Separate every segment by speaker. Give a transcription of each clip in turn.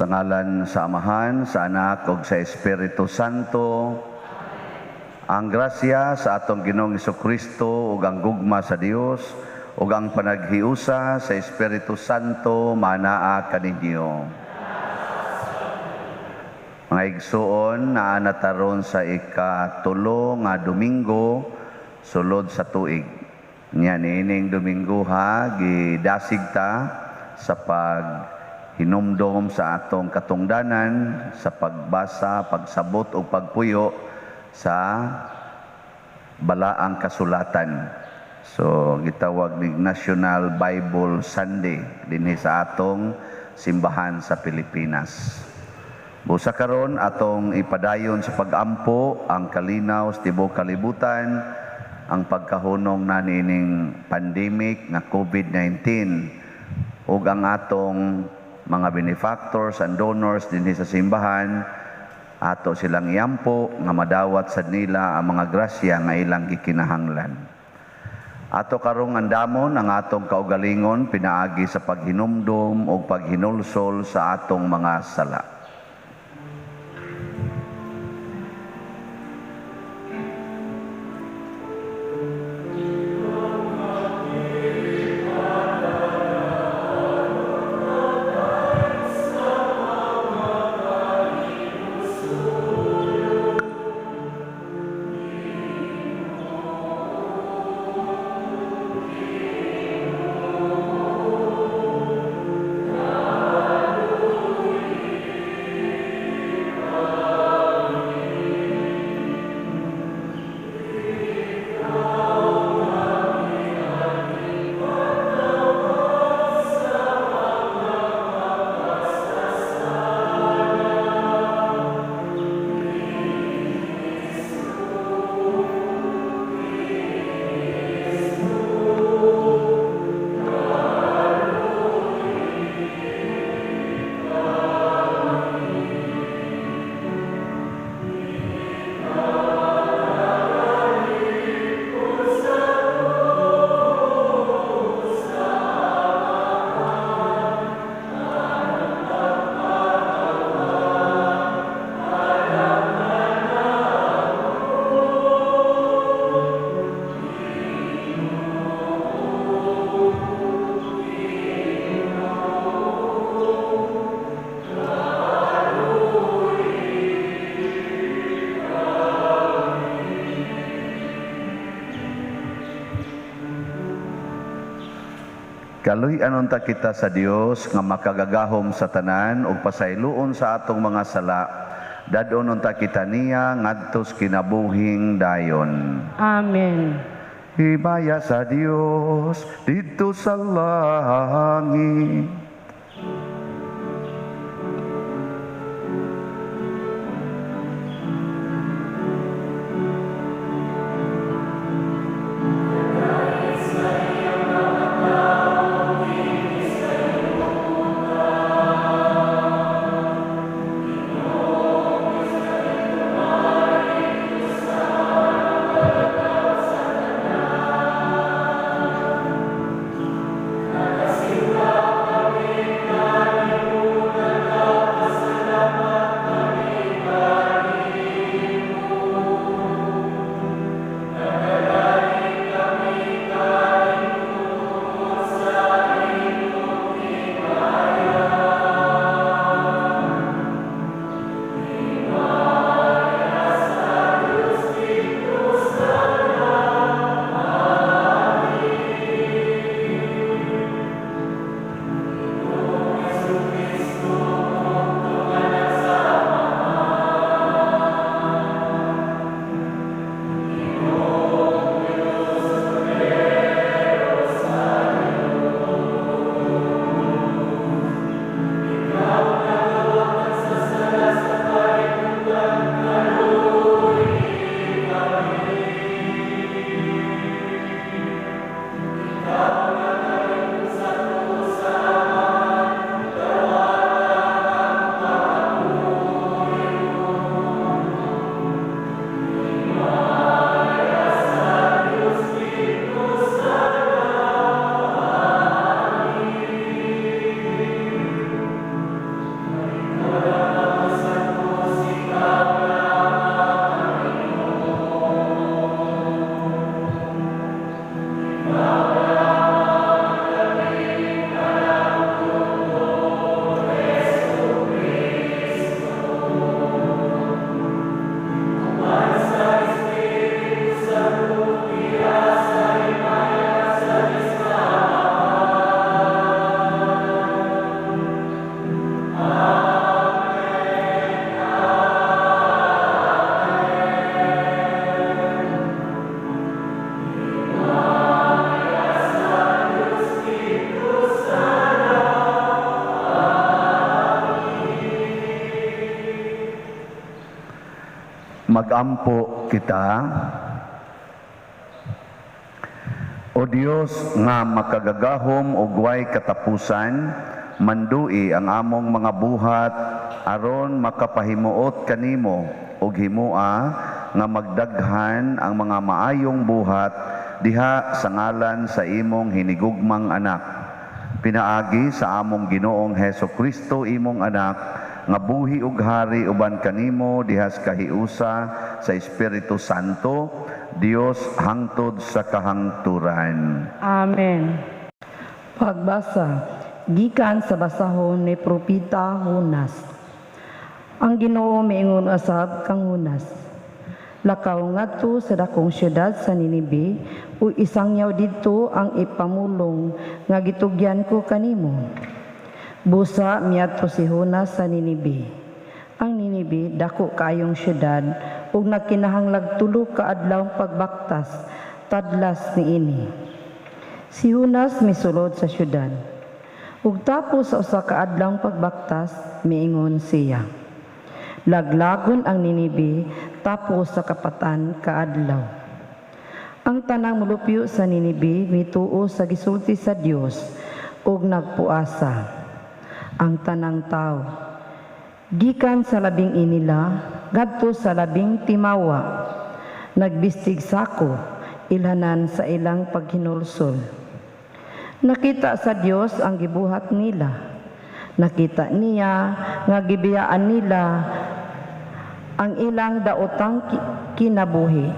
Speaker 1: Sa ngalan sa Amahan, sa Anak, ug sa Espiritu Santo. Ang grasya sa atong Ginoong Jesucristo ug ang gugma sa Dios ug ang panaghiusa sa Espiritu Santo manaa kaninyo. Mga igsuon, naa na taron sa ikatulo nga Domingo sulod sa tuig. Nya niining Domingo gidasig ta sa hinumdom sa atong katungdanan sa pagbasa, pagsabot o pagpuyo sa balaang kasulatan. So gitawag ni National Bible Sunday dinhi sa atong simbahan sa Pilipinas. Busa karon atong ipadayon sa pagampo ang kalinaw sa tibuok kalibutan ang pagkahunong na nining pandemic nga COVID-19 ug ang atong mga benefactors and donors dinhi sa simbahan, ato silang iampo nga madawat sa nila ang mga grasya nga ilang gikinahanglan. Ato karong andamon ang atong kaugalingon pinaagi sa paghinumdom o paghinulsol sa atong mga sala. Kaluy-anon ta kita sa Dios nga makagagahom sa tanan ug pasayloon sa atong mga sala. Dadon ta kita niya ngadtos kinabuhing dayon.
Speaker 2: Amen.
Speaker 1: Himaya sa Dios dito sa langit. Magampo kita. O Dios nga makagagahom ug way katapusan, mandui ang among mga buhat aron makapahimuot kanimo ug himua nga magdaghan ang mga maayong buhat diha sa ngalan sa imong hinigugmang anak. Pinaagi sa among Ginoong Hesukristo imong anak nga buhi ug hari uban kanimo diha sa kahiusa sa Espiritu Santo, Dios hangtod sa kahangturan.
Speaker 2: Amen. Pagbasa gikan sa basahon ni propeta Jonas. Ang Ginoo miingon usab kang Jonas, lakaw ngadto sa dakong syudad sa Ninibe, ug isangyaw didto ang ipamulong nga gitugyan ko kanimo. Busa miadto si Jonas sa Ninibe. Ang Ninibe dako kaayong syudad ug nagkinahanglag 3 ka adlawng pagbaktas tadlas niini. Si Jonas misulod sa syudad. Ug tapos sa usa ka adlawng pagbaktas miingon siya, laglagon ang Ninibe tapos sa kapatan ka adlaw. Ang tanang mulupyo sa Ninibe mituo sa gisulti sa Dios ug nagpuasa. Ang tanang tao gikan sa labing inila ngadto sa labing timawa, nagbistig sako ilhanan sa ilang paghinulsol. Nakita sa Dios ang gibuhat nila. Nakita niya nga gibiyaan nila ang ilang daotang kinabuhi.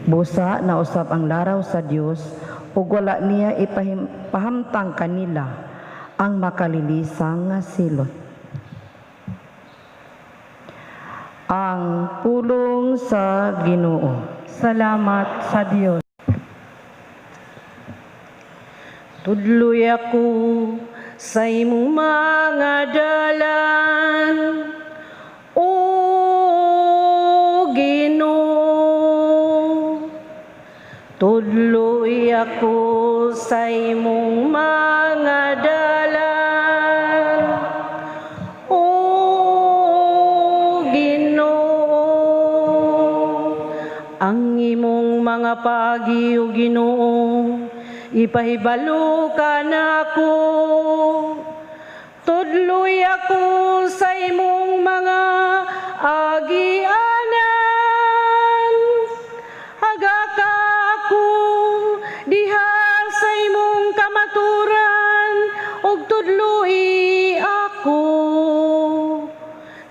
Speaker 2: Busa na usab ang laraw sa Dios ug wala niya ipahamtang kanila ang makalilisang nga silot. Ang pulong sa Ginoo. Salamat sa Dios. Tudloy ako sa imong mga dalan, O Ginoo. Tudloy ako sa imong mga dalan, O ang imong mga pagi, O Ginoo, ipahibalo ka nako. Tudloy ako sa imong mga agianan, hagaka ako diha sa imong kamaturan, ug tudloy ako.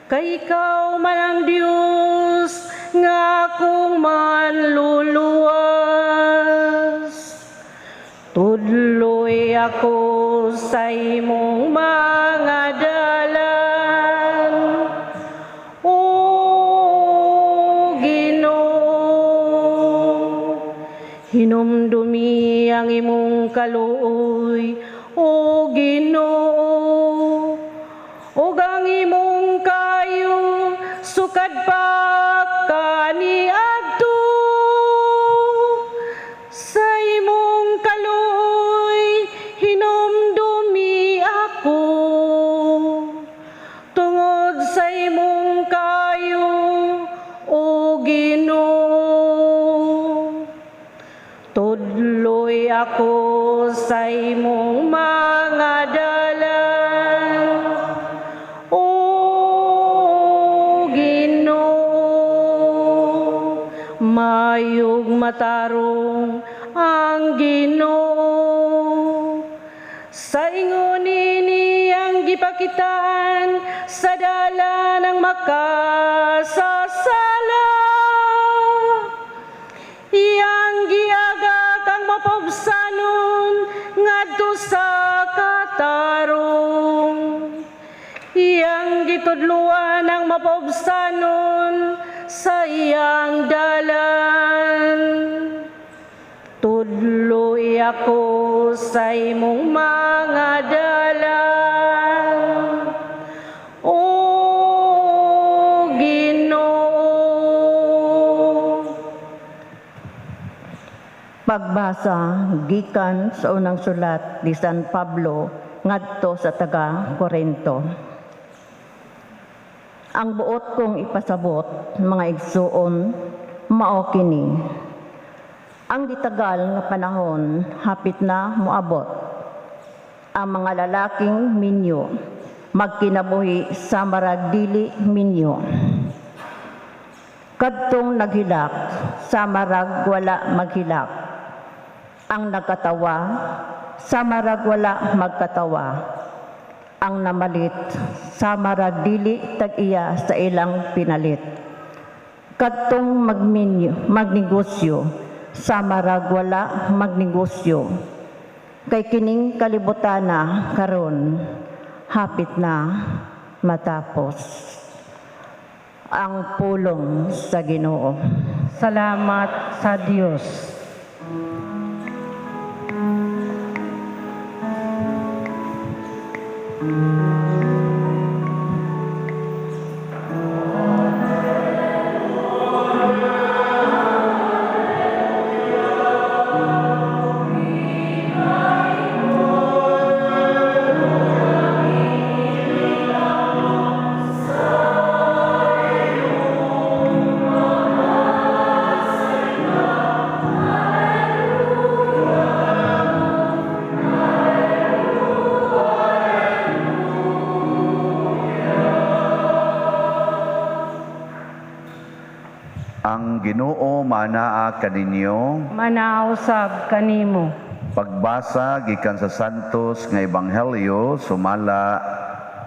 Speaker 2: Kay ikaw man ang Dios nga akong manluluwas. Tudloy ako sa imong mga dalan, O Ginoo. Hinumdumi ang imong kaluoy, O Ginoo, ug ang imong kayo sukad pa kaniadto. Sa imong kaluoy hinumdumi ako, tungod sa imong kayo, O Ginoo. Tudloy ako sa imong mga dalan, O Ginoo. Mayog matarong ang Ginoo, sa ingon ini ang gipakitaan sa dala ng makasasala. Iyang giaga kang mapobsanon ngadto sa katarong. Iyang gitudluan ang mapobsanon sa iyang dalan. Tudloy ako sa imong mga dalan, O Ginoo. Pagbasa gikan sa unang sulat ni San Pablo ngadto sa taga Corinto.
Speaker 3: Ang buot kong ipasabot, mga igsuon, mao kini. Ang ditagal nga panahon, hapit na moabot. Ang mga lalaking minyo, magkinabuhi sa marag dili minyo. Kadtong naghilak, sa marag wala maghilak. Ang nagkatawa, sa marag wala magkatawa. Ang namalit, sa marag dili tag-iya sa ilang pinalit. Kadtong magnegosyo, sa marag wala magnegosyo. Kay kining kalibutana karon, hapit na matapos. Ang pulong sa Ginoo.
Speaker 2: Salamat sa Diyos.
Speaker 1: Ang Ginoo manaa kaninyo.
Speaker 2: Manausab kanimo.
Speaker 1: Pagbasa gikan sa Santos nga Ebanghelyo sumala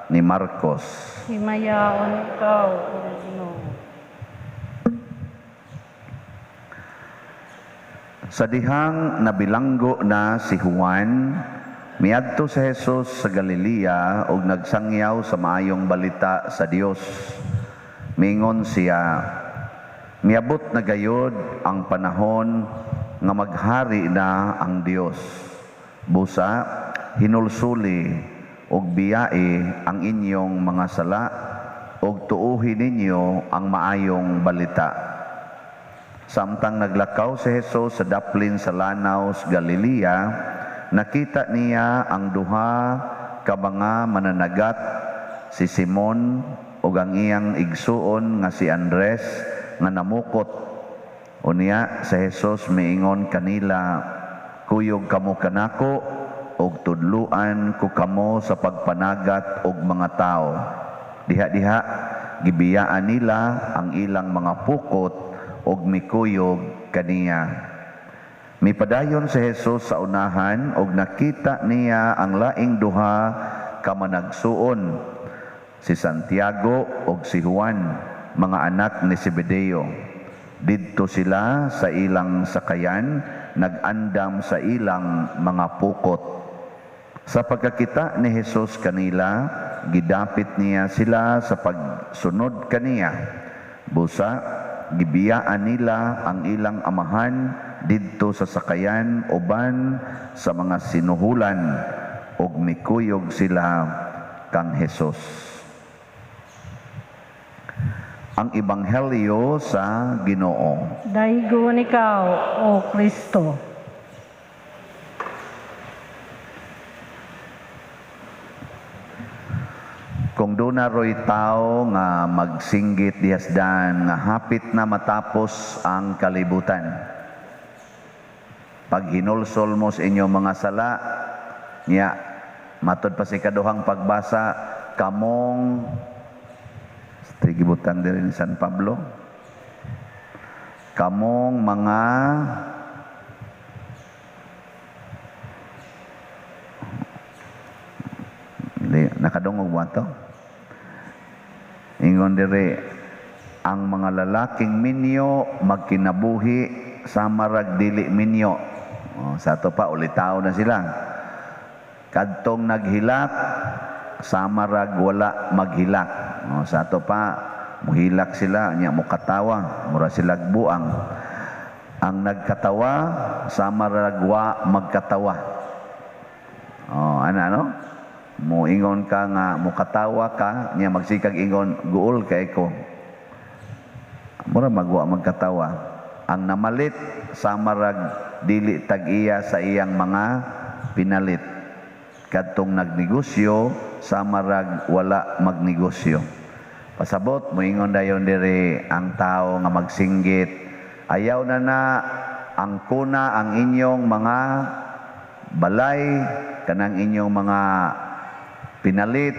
Speaker 1: ni Marcos.
Speaker 2: Himayaon ikaw, O Ginoo.
Speaker 1: Sa dihang nabilanggo na si Juan, miadto si Jesus sa Galilea ug nagsangyaw sa maayong balita sa Dios. Mingon siya, miabot na gayod ang panahon nga maghari na ang Dios. Busa, hinulsuli ug biyae ang inyong mga sala ug tuuhi ninyo ang maayong balita. Samtang naglakaw si Jesus sa daplin sa Lanaos, Galilea, nakita niya ang duha ka mga mananagat, si Simon ug ang iyang igsuon nga si Andres nga namukot. Unya sa Jesus miingon kanila, kuyog kamo kanako ug tudluan ko kamo sa pagpanagat og mga tao. Diha-diha gibiyaan nila ang ilang mga pukot ug mikuyog kaniya. Mipadayon si Jesus sa unahan ug nakita niya ang laing duha ka managsuon, si Santiago ug si Juan, mga anak ni Zebedeo. Didto sila sa ilang sakayan, nag-andam sa ilang mga pukot. Sa pagkakita ni Jesus kanila, gidapit niya sila sa pagsunod kaniya. Busa, gibiyaan nila ang ilang amahan didto sa sakayan uban sa mga sinuhulan ug mikuyog sila kang Jesus. Ang Ebanghelyo sa Ginoo.
Speaker 2: Daigon ikaw, O Kristo.
Speaker 1: Kung doon na ro'y tao nga magsinggit dihasdan nga hapit na matapos ang kalibutan. Pag hinulsol mo sa inyong mga sala, niya, matod pa si kaduhang pagbasa, kamong, gibutan din ni San Pablo, kamong mga nakadungog mo ito. Ingon dire, ang mga lalaking minyo magkinabuhi sa marag dili minyo. Sa to pa ulitaw na sila. Kadtong naghilak sa marag wala maghilak. Sa to pa muhilak sila nya mukatawa, mura sila buang. Ang nagkatawa sa marag wa magkatawa. Ano? Muingon ka nga mukatawa ka niya magsikag ingon guol kay ko. Mura magwa magkatawa. Ang namalit sa marag dili tag-iya sa iyang mga pinalit. Kadtong nagnegosyo sa marag wala magnegosyo. Pasabot, moingon dayon diri ang tao nga magsinggit. Ayaw na ang kuna ang inyong mga balay, kanang inyong mga pinalit,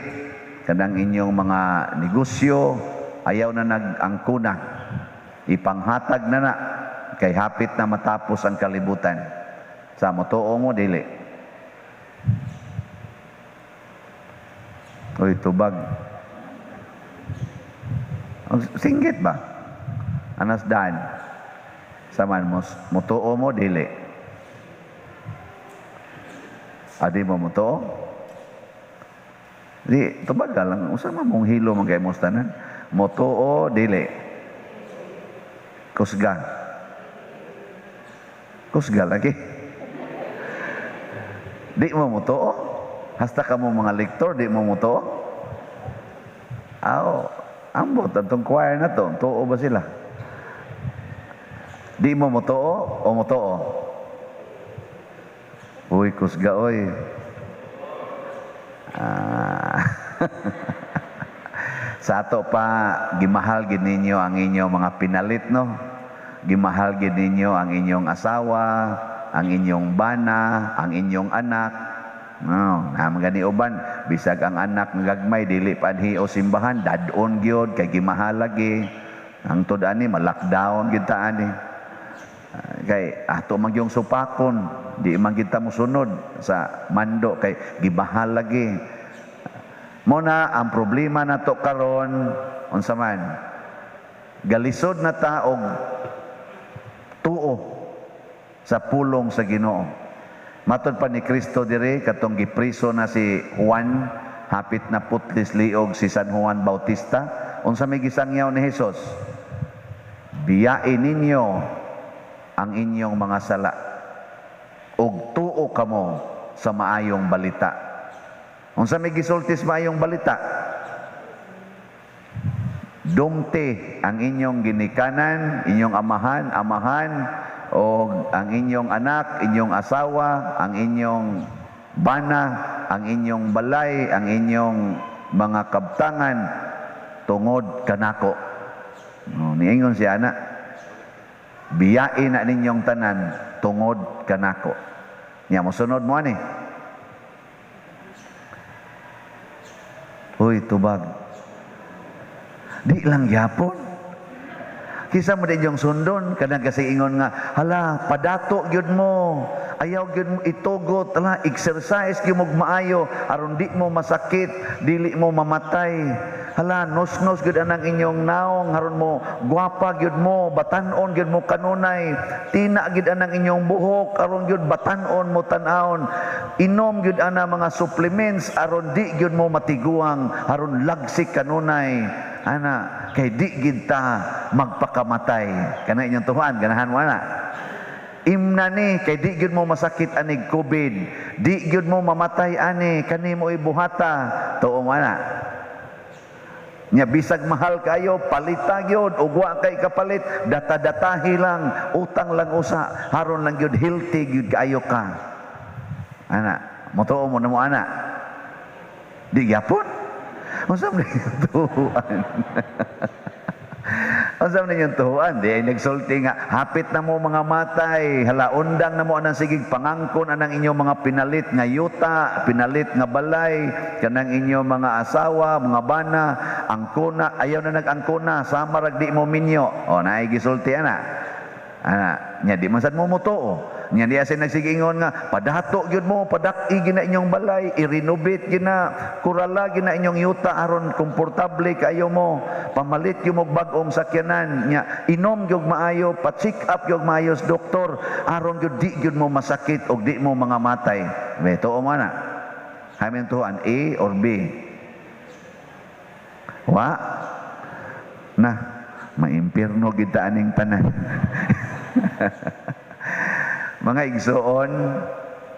Speaker 1: kanang inyong mga negosyo, ayaw na nag-angkuna. Ipanghatag na kay hapit na matapos ang kalibutan. Sa motuo mo, dili. Uy, tubag. Singgit ba? Anas daan. Saman mo, motuo mo, dili. Adi mo motuo? Di, tubag ka lang. Usama mong hilo mga kayo mustanan. Motuo, dili. Kusga. Kusga lagi. Di mo motuo? Hasta ka mo mga lektor, di mo motuo? Ambot, atong choir na to. Tuo ba sila? Di mo motuo o motuo? Uy, kusga, oy. Sa ato pa, gimahal gid ninyo ang inyong mga pinalit, no? Gimahal gid ninyo ang inyong asawa, ang inyong bana, ang inyong anak. No, gani uban, bisag ang anak ng gagmay, dili panhi o simbahan, dadon gyud kay gimahal lagi. Ang tud ani ma-lockdown gid ta ani. Kay ato man yung supakon, di man kita mosunod sa mando kay gimahal lagi. Muna ang problema nato karon unsa man, galisod na ta og tuo sa pulong sa Ginoo. Matod pa ni Kristo dire katong gipriso na si Juan, hapit na putlis liog si San Juan Bautista, unsa may gisangyaw ni Hesus? Biyain ninyo ang inyong mga sala ug tuo kamo sa maayong balita. Unsa may gisulti sa maayong balita? Dumte ang inyong ginikanan, inyong amahan, o ang inyong anak, inyong asawa, ang inyong bana, ang inyong balay, ang inyong mga kabtangan tungod kanako. Niingon si ana, biyain na ninyong tanan tungod kanako. Nya mosunod mo ani. Uy, tubag. Di lang yapon. Kisa mo din yung sundon, kanang kasi ingon nga, hala, padato gyud mo, ayaw gyud mo itugot, hala, exercise gyud mo maayo, aron di mo masakit, dili mo mamatay. Hala, nos-nos gyud anang inyong naong, aron mo gwapa gyud mo, batanon gyud mo kanunay, tina gyud anang inyong buhok, aron gyud batanon mo tan-aon. Inom gyud ana mga supplements aron di gyud mo matiguang, aron lagsik kanunay. Ana, kay di gid ta magpakamatay. Kana inyong tuhan, ganahan mo ana. Imna ni kay di gyud mo masakit anig COVID, di gyud mo mamatay ani, kani mo ibuhata. Tuo mo ana. Nya bisag mahal kayo, palita gyud ug wa kay kapalit, data-datahi lang, utang lang usa, haron lang gyud healthy gyud kaayo ka. Ana, motuo mo na mo ana. Di gyapon. Unsa man yung tuhuan? Unsa man yung tuhuan? Di ay nagsulti nga, hapit na mo mga matay, hala, undang na mo anang sigig pangangkon anang inyong mga pinalit nga yuta, pinalit nga balay, kanang inyong mga asawa, mga bana, angkuna, ayaw na nag-angkuna, sama rag di mo minyo. O, naay gisulti ana. Ana, nya di man sad mo mutuo. Nya di asin nagsigingon nga, padato gyud mo, padak-i gina inyong balay, i-renovate gina, kurala gina inyong yuta aron komportable kayo mo, pamalit gyud mo bag-ong sakyanan, nya inom gyud maayo, pa-check up gyud maayo sa doktor, aron gyud di gyud mo masakit og di mo mga matay. Beto o mana. Hamin tuhan, A or B? Wa? Na, maimpirno kita aning tanan. Mga igsoon,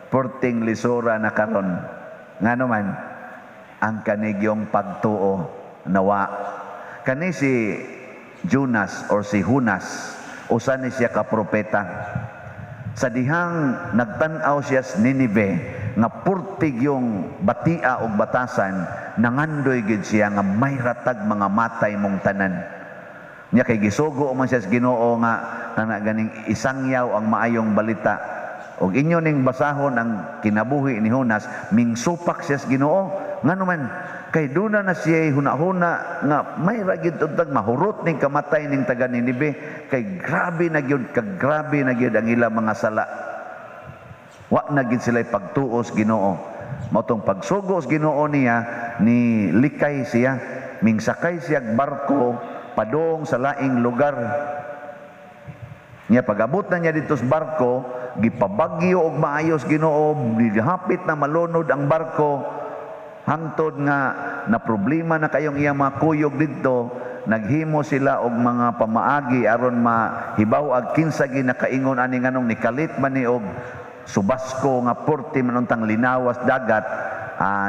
Speaker 1: porting lisura na karon. Nga naman, ang kanigyong pagtuo nawa. Kani si Jonas or si Hunas, usa ni siya ka propeta. Sa dihang nagtan-aw siya sa Ninive, nga purtig yung batia o batasan, nangandoy gid siya nga may ratag mga matay mong tanan. Nya kay gisugo man siya sa Ginoo nga ganing isangyaw ang maayong balita. Og inyo ning basahon ang kinabuhi ni Jonas, mingsupak siya sa Ginoo. Ngano man kay duna na siya hunahuna nga may ragid untag mahurot ning kamatay ning taga Ninibe, kay grabe na gyud ang ilang mga sala. Wa na gid sila pagtuos Ginoo. Mao tong pagsugo sa Ginoo niya, ni likay siya, mingsakay siya barko padong sa laing lugar. Nya pag-abot na niya dito sa barko, gipabagyo og maayos Ginoo, hapit na malunod ang barko, hangtod nga na problema na kayong iyang mga kuyog dito, naghimo sila og mga pamaagi aron mahibaw ag kinsa ginakaingon ani nganong nikalit man ni og subasko nga 40 manuntang linawas dagat,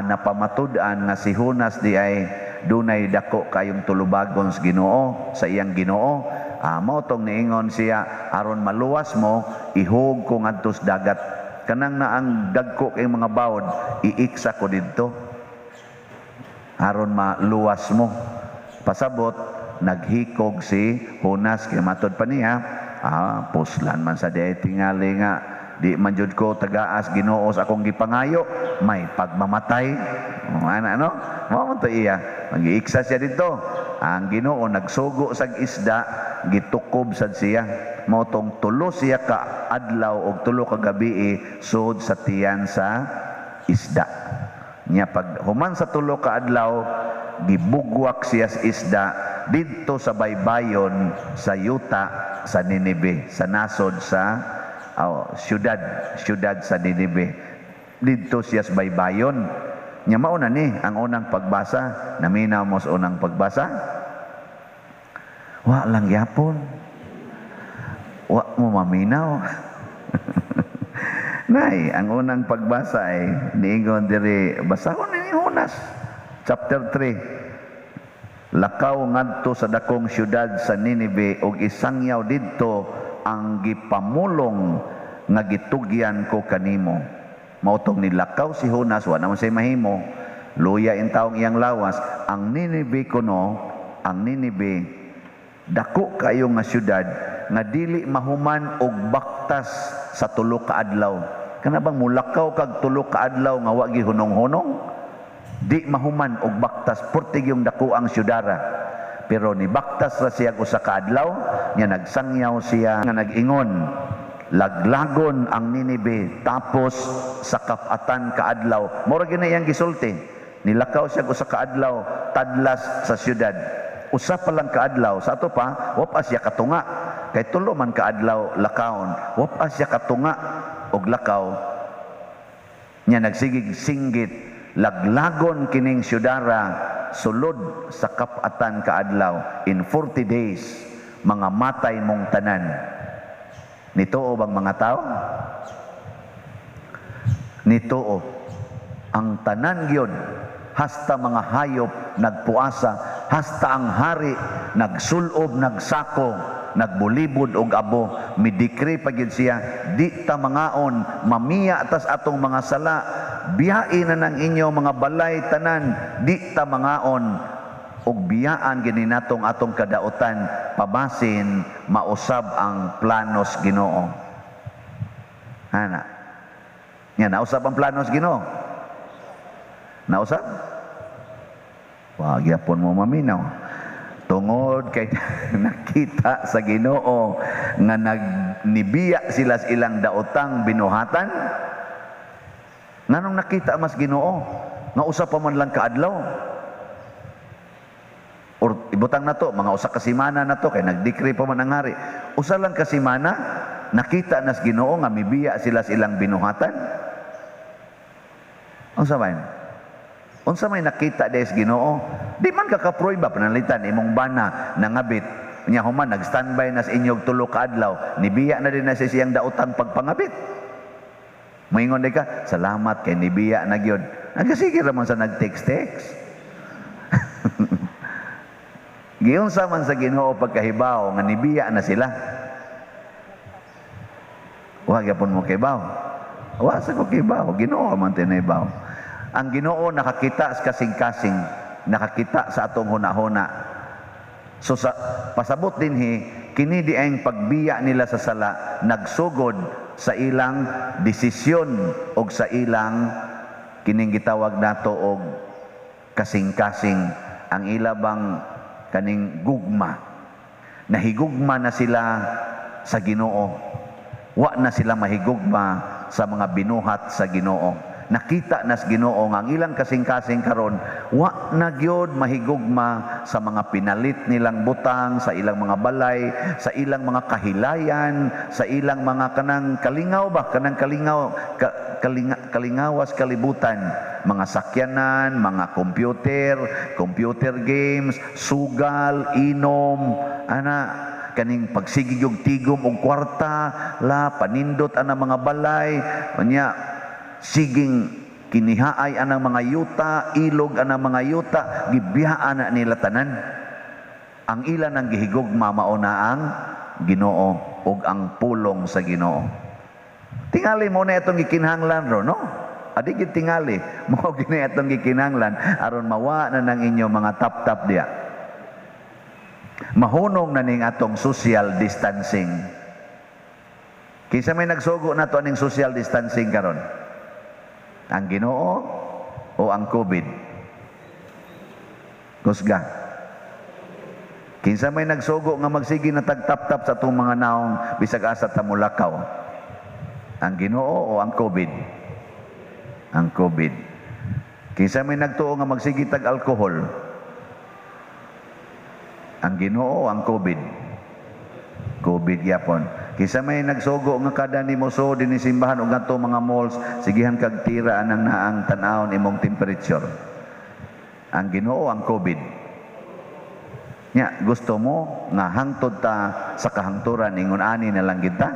Speaker 1: napamatud-an nga si Jonas di ay dunay dako kayong tulubagon sa Ginoo, sa iyang Ginoo. Mao tong niingon siya, aron maluwas mo, ihog ko ngadto sa dagat. Kanang na ang dagko kay mga bawod, iiksa ko didto aron maluwas mo. Pasabot, naghikog si Jonas, kay matod pa niya, puslan man sa diay tingali nga, di man jud ko tagaas Ginoo sa akong gipangayo, may pagmamatay. Ano? Mao to iya. Mag-iiksa siya dito. Ang Ginoo nagsugo sa isda, gitukob sad siya. Mao tong tulo siya ka adlaw og tulo ka gabi sud sa tiyan sa isda. Nya pag human sa tulo ka adlaw, gibugwak siya sa isda didto sa baybayon sa yuta sa Ninibe, sa nasod sa syudad sa Ninibe. Didto siya sa baybayon. Nya mao na ni ang unang pagbasa. Naminaw mo sa unang pagbasa? Wa lang yapon. Wa mo maminaw. Nay, ang unang pagbasa ay niingon diri, basahon ni Jonas chapter 3. Lakaw ngadto sa dakong syudad sa Ninibe ug isangyaw didto ang gipamulong nga gitugyan ko kanimo. Mao tong nilakaw si Jonas, wa naman say mahimo, luya in taong iyang lawas. Ang Ninibe ang Ninibe dako kayo nga syudad nga dili mahuman og baktas sa tulo ka adlaw. Kana bang mulakaw kag tulo ka adlaw nga wa gihunong-hunong? Di mahuman og baktas, purtig yung dako ang syudara. Pero ni baktas ra siya usa ka adlaw, nya nagsangyaw siya nga nag-ingon, laglagon ang Ninibe tapos sa kapatan ka adlaw. Mura gina iyang gisulti. Nilakaw siya usa ka adlaw tadlas sa syudad. Usa pa lang ka adlaw, sa ato pa wa pa siya katunga. Kay tulo man ka adlaw lakawon, wa pa siya katunga og lakaw. Nya nagsigig singgit, laglagon kining syudara sulod sa kapatan ka adlaw. In 40 days mga matay mong tanan. Nituo bang mga tao? Nituo. Ang tanan gyud, hasta mga hayop nagpuasa, hasta ang hari nagsulob, nagsako, nagbulibod og abo, midikri pa gyud siya, di ta mangaon, mamiya atas atong mga sala, biyain na ng inyo mga balay tanan, di ta mangaon, og biyaan gini natong atong kadautan, pabasin mausab ang planos Ginoo. Ana. Nya nausab ang planos Ginoo. Nausab? Wa gyapon mo maminaw. Tungod kay nakita sa Ginoo nga nagnibiya sila sa ilang daotang binuhatan. Nganong nakita mas Ginoo nga usa pa man lang kaadlaw? Or ibutang na to, mga usa ka semana na to, kay nagdikri pa man ang hari. Usa lang ka semana, nakita nas Ginoo nga mibiya sila sa ilang binuhatan. Unsa man? Unsa may nakita des Ginoo? Di man kakaproyba panalitan imong bana nangabit. Nya human nag-standby na sa inyong tulo ka adlaw, nibiya na din na sa siyang daotang pagpangabit. Moingon day ka, salamat kay nibiya na gyud. Nagasige ra man sa nag-text-text. Giunsa man sa Ginoo pagkahibaw nga nibiya na sila. Wa gyapon mo kibaw. Wa sa ko kibaw, Ginoo man tinaybaw. Ang Ginoo nakakita sa kasing-kasing, nakakita sa atong hunahuna. So sa pasabot dinhi, kini di ang pagbiya nila sa sala nagsugod sa ilang desisyon o sa ilang kining gitawag nato og kasing-kasing, ang ilabang kaning gugma. Nahigugma na sila sa Ginoo. Wa na sila mahigugma sa mga binuhat sa Ginoo. Nakita na sa Ginoo nga ang ilang kasing-kasing karon wa na gyud mahigugma sa mga pinalit nilang butang, sa ilang mga balay, sa ilang mga kahilayan, sa ilang mga kanang kalingaw ba, kanang kalingawas kalibutan, mga sakyanan, mga computer games, sugal, inom, kaning pagsigig og tigom og kwarta, panindot ana mga balay, nya siging kinihaay anang mga yuta, ilog anang mga yuta, gibiyaan na nila tanan. Ang ilan ang gihigugma mao na ang Ginoo ug ang pulong sa Ginoo. Tingali mo na itong gikinahanglan ro, no? Adi gid tingali mo gini itong gikinahanglan aron mawa na ng inyo mga tap-tap diya. Mahunong na ning atong social distancing. Kinsa may nagsugo na to aning social distancing karon? Ang Ginoo o ang COVID? Kusga. Kinsa may nagsugo nga magsige na tagtap-tap sa atong mga naong bisag asa ta mulakaw? Ang Ginoo o ang COVID? Ang COVID. Kinsa may nagtuo nga magsige tag alcohol? Ang Ginoo o ang COVID? COVID yapon. Kisa may nagsugo nga kada nimo so dinhi simbahan ug ngadto mga malls, sigihan kag tira anang naang tan-awon imong temperature. Ang Ginoo ang COVID. Nya gusto mo nga hangtod ta sa kahangturan ingon ani na lang kita?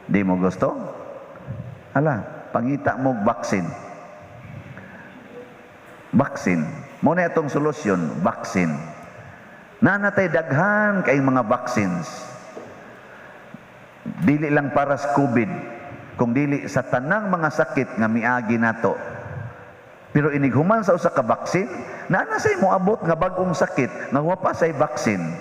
Speaker 1: Di mo gusto? Hala, pangita mo vaccine. Vaccine. Mo na itong solusyon, vaccine. Nanatay daghan kay mga vaccines. Dili lang para sa COVID, kung dili sa tanang mga sakit nga miagi nato. Pero inighuman sa usa ka vaccine, na say mo abot nga bag-ong sakit nga wa pa say vaccine.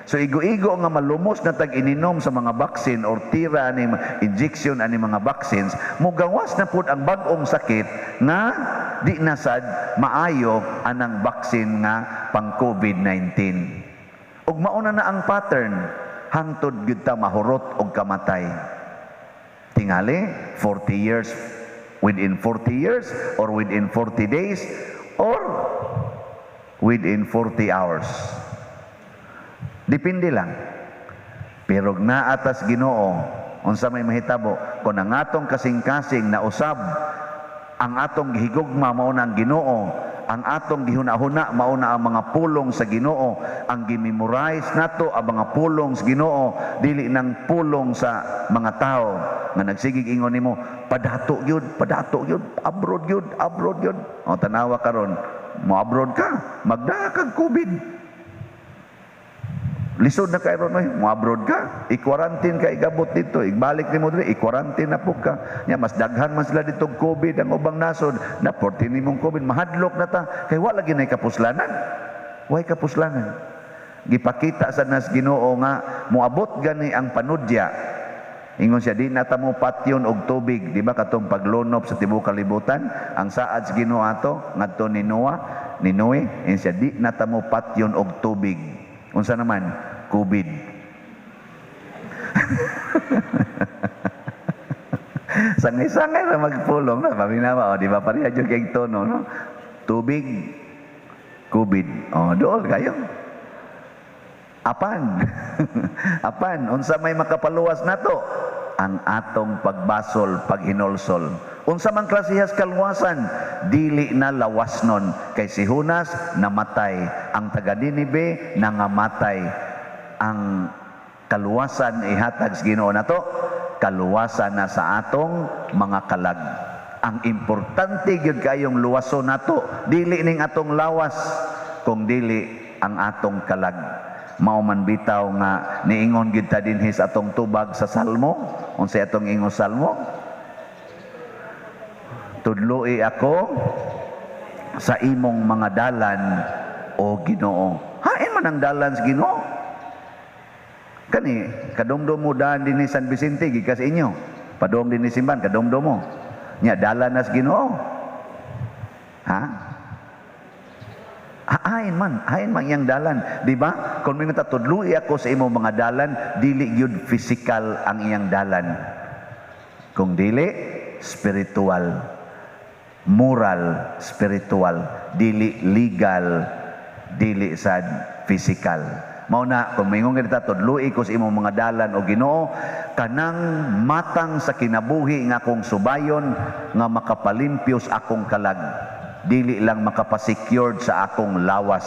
Speaker 1: So igo-igo nga malumos na tag-ininom sa mga vaccine or tira ani injection ani mga vaccines, mugawas na pud ang bag-ong sakit nga di nasad maayo anang vaccine nga pang COVID-19. Ug mauna na ang pattern, hangtod gyud ta mahurot og kamatay. Tingali 40 years, within 40 years or within 40 days or within 40 hours. Depende lang. Pero naatas Ginoo, unsa may mahitabo, kung ang atong kasing-kasing na usab, ang atong gihigugma mao na ang Ginoo, ang atong gihuna-huna mao na ang mga pulong sa Ginoo, ang gimemorize nato ang mga pulong sa Ginoo, dili nang pulong sa mga tao nga nagsigig ingon nimo padato gyud, abroad gyud. O tanawa karon, mo abroad ka, magdaa kag COVID. Lisod na kay ron, mo abroad ka, i-quarantine ka, igabot dito, ibalik nimo diri, i-quarantine na po ka. Nya mas daghan man sila dito COVID ang ubang nasod, na 14 nimong COVID, mahadlok na ta, kay wala ginay kapuslanan. Way kapuslanan. Gipakita sa nas Ginoo nga moabot gani ang panudya. Ingon siya, di na ta mo patyon og tubig, di ba katong paglunob sa tibuok kalibutan, ang saad sa Ginoo ato ngadto ni Noe, ingon siya, di na ta mo patyon og tubig. Unsa naman? COVID. Sangay-sangay na magpulong na. Paminawa, di ba? Pareha dyan kayong tono, no? Tubig, COVID. Dool kayo. Apan. Apan. Unsa may makapaluwas na to? Ang atong pagbasol, paghinolsol. Unsa man klasihas kalwasan, dili na lawasnon. Kay si Hunas namatay, ang taga Ninibe nangamatay. Ang kaluwasan ihatag sa Ginoo nato, kaluwasan na sa atong mga kalag. Ang importante gyud kayong luwason nato, dili ning atong lawas, kung dili ang atong kalag. Mao man bitaw nga niingon gyud ta dinhi sa atong tubag sa Salmo. Unsay atong ingon Salmo? tudloi ako sa imong mga dalan o Ginoo. Hain man ang dalan sa Ginoo. Kani kadumdum mo daan dinhi San Vicente gikas inyo. Padong dinhi simban kadumdum mo. Nya dalan na sa Ginoo. Ha? Hain man yang dalan, di ba? Kung mingon ta tudloi ako sa imong mga dalan, dili gyud physical ang iyang dalan. Kung dili spiritual. Moral, spiritual, dili legal, dili sad physical. Mao na kung mingon kita tudloi ko sa imong mga dalan o Ginoo, kanang matang sa kinabuhi nga akong subayon nga makapalimpios akong kalag, dili lang makapasecured sa akong lawas.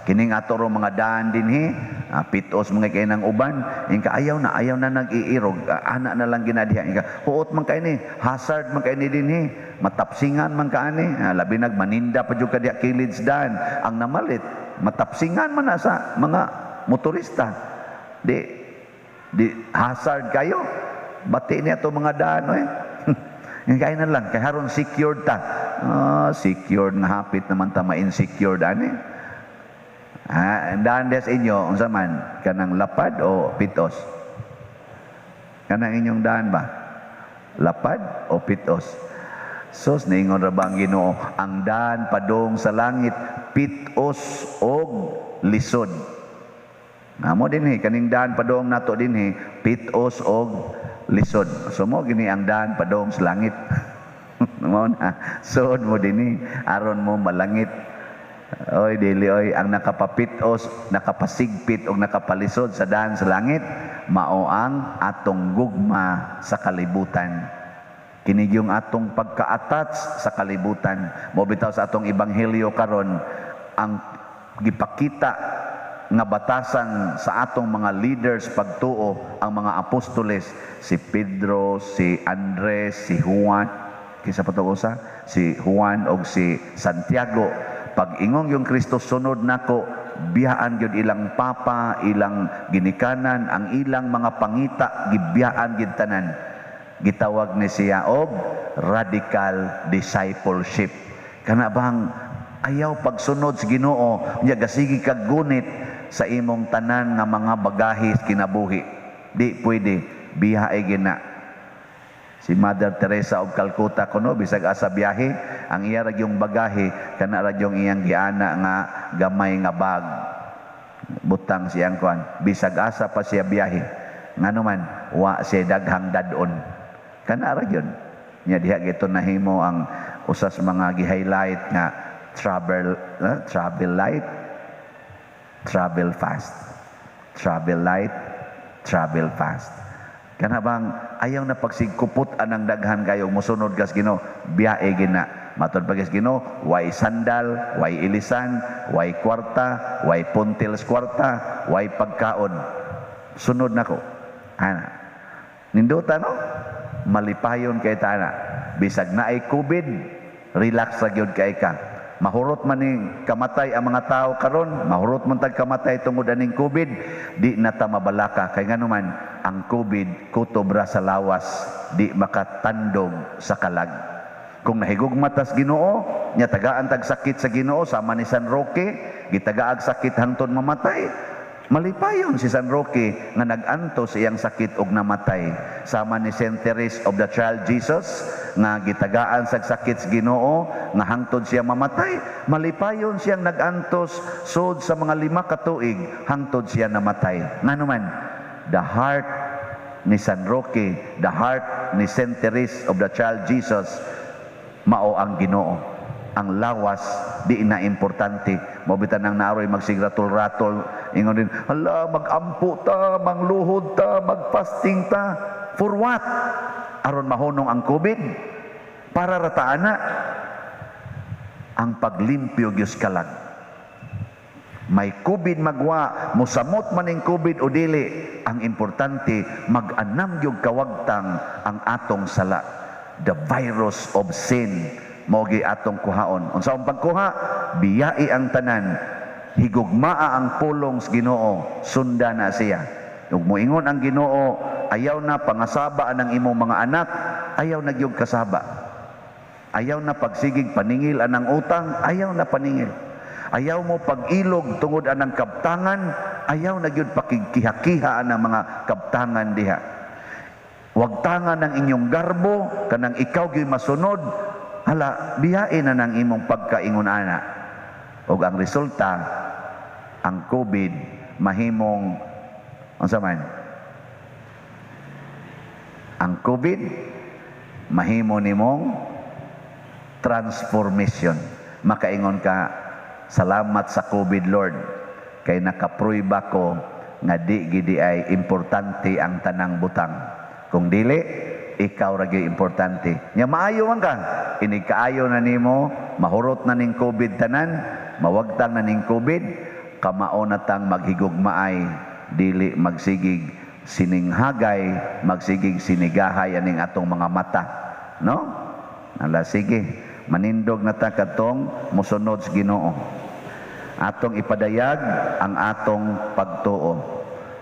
Speaker 1: Kining ato ro mga daan dinhi, pitos mga kay nang uban, ingka ayaw na nag-iirog, ana na lang ginadiha, ingka huot man kay ni, hazard man kay ni dinhi, matapsingan man kaani, labi nagmaninda pa jud kadiya kilids daan, ang namalit matapsingan man na sa mga motorista. Di hazard kayo, bati niya to mga daan eh. Kaya na lang, kaya haron secured ta. Secured nga hapit naman ta ma-insecured ani. Daan des inyo, unsa man, kanang lapad o pitos? Kanang inyong daan ba? Lapad o pitos? Sus, ningon ra ba ang Ginoo, ang daan padong sa langit, pitos og lisod. Amo dinhi, kaning daan padong nato dinhi, pitos og lisod. So mo gini ang daan padong sa langit. Mo na, suod mo dinhi, aron mo malangit. Oy dili oy, ang nakapapitos, nakapasigpit o nakapalisod sa daan sa langit, mao ang atong gugma sa kalibutan. Kini yung atong pagka-attach sa kalibutan. Mo bitaw sa atong ebanghelyo karon, ang gipakita nga batasan sa atong mga leaders pagtuo, ang mga apostoles, si Pedro, si Andres, si Juan, kisa pa to usa, si Juan og si Santiago. Pag ingong yung Kristo sunod nako, biyaan gyud ilang papa, ilang ginikanan, ang ilang mga pangita gibiyaan gid tanan. Gitawag ni siya og radical discipleship. Kana bang ayaw pagsunod sa Ginoo, nya gasigi kag gunit sa imong tanan nga mga bagahe kinabuhi. Di pwede, biyahe gina. Si Mother Teresa of Calcutta kuno bisag asa biyahe, ang iya ra yung bagahe kana ra yung iyang giana nga gamay nga bag. Butang siyang kuan, bisag asa pa siya biyahe. Ngano man wa siya daghang dadon. Kana ra yun. Nya diha gito nahimo ang usas mga gi-highlight nga travel light, travel fast. Travel light, travel fast. Kana bang ayaw na pagsigkupot anang daghan kayo mosunod kas Ginoo, biyae gina. Matod pagis Ginoo, way sandal, way ilisan, way kwarta, way puntils kwarta, way pagkaon. Sunod nako. Ana. Ninduta no? Malipayon kay tana. Bisag na ay COVID, relax ra gyud kay ka. Mahurot man ning kamatay ang mga tao karon, mahurot man tag kamatay tungod aning COVID, di na ta mabalaka kay ngano man ang COVID kutob ra sa lawas, di makatandog sa kalag. Kung nahigugma tas Ginoo, nya tagaan tag sakit sa Ginoo sama ni San Roque, gitagaag sakit hangtod mamatay. Malipayon si San Roque nga nag-antos iyang sakit og namatay. Sama ni Saint Therese of the Child Jesus nga gitagaan sa sakit sa Ginoo nga hangtod siya mamatay. Malipayon siyang nag-antos sud sa mga 5 ka tuig hangtod siya namatay. Ngano man, the heart ni San Roque, the heart ni Saint Therese of the Child Jesus, mao ang Ginoo. Ang lawas di na importante. Mobitan nang naroy magsigratol-ratol, ingon din, hala, magampo ta, mangluhod ta, magfasting ta. For what? Aron mahunong ang COVID? Para rataan na ang paglimpyo gyud kalag. May COVID magwa, musamot man ning COVID o dili, ang importante mag-anam gyud kawagtang ang atong sala. The virus of sin mogi atong kuhaon. Unsa ang pagkuha? Biyai ang tanan, higugmaa ang pulong sa Ginoo, sunda na siya. Ug moingon ang Ginoo, ayaw na pangasaba ang imong mga anak, ayaw na gyud kasaba. Ayaw na pagsigig paningil anang utang, ayaw na paningil. Ayaw mo pag-ilog tungod anang kabtangan, ayaw na gyud pakigkiha-kiha anang mga kabtangan diha. Wag tangan ng inyong garbo kanang ikaw gyud masunod, hala biyain na ng imong pagkaingon ana. Ug ang resulta, ang COVID mahimong unsa man? Ang COVID mahimo nimong transformation. Makaingon ka, salamat sa COVID, Lord, kay nakapruiba ko nga di gidi ay importante ang tanang butang. Kung dili, ikaw ra gyud importante. Nya maayo man ka, inig kaayo na nimo, mahurot na ning COVID tanan, mawagtang na ning COVID, kamao na tang maghigugmaay, dili magsigig sininghagay, magsigig sinigahay aning atong mga mata. No? Ala, sige, manindog na ta katong musunod sa Ginoo. Atong ipadayag ang atong pagtuo.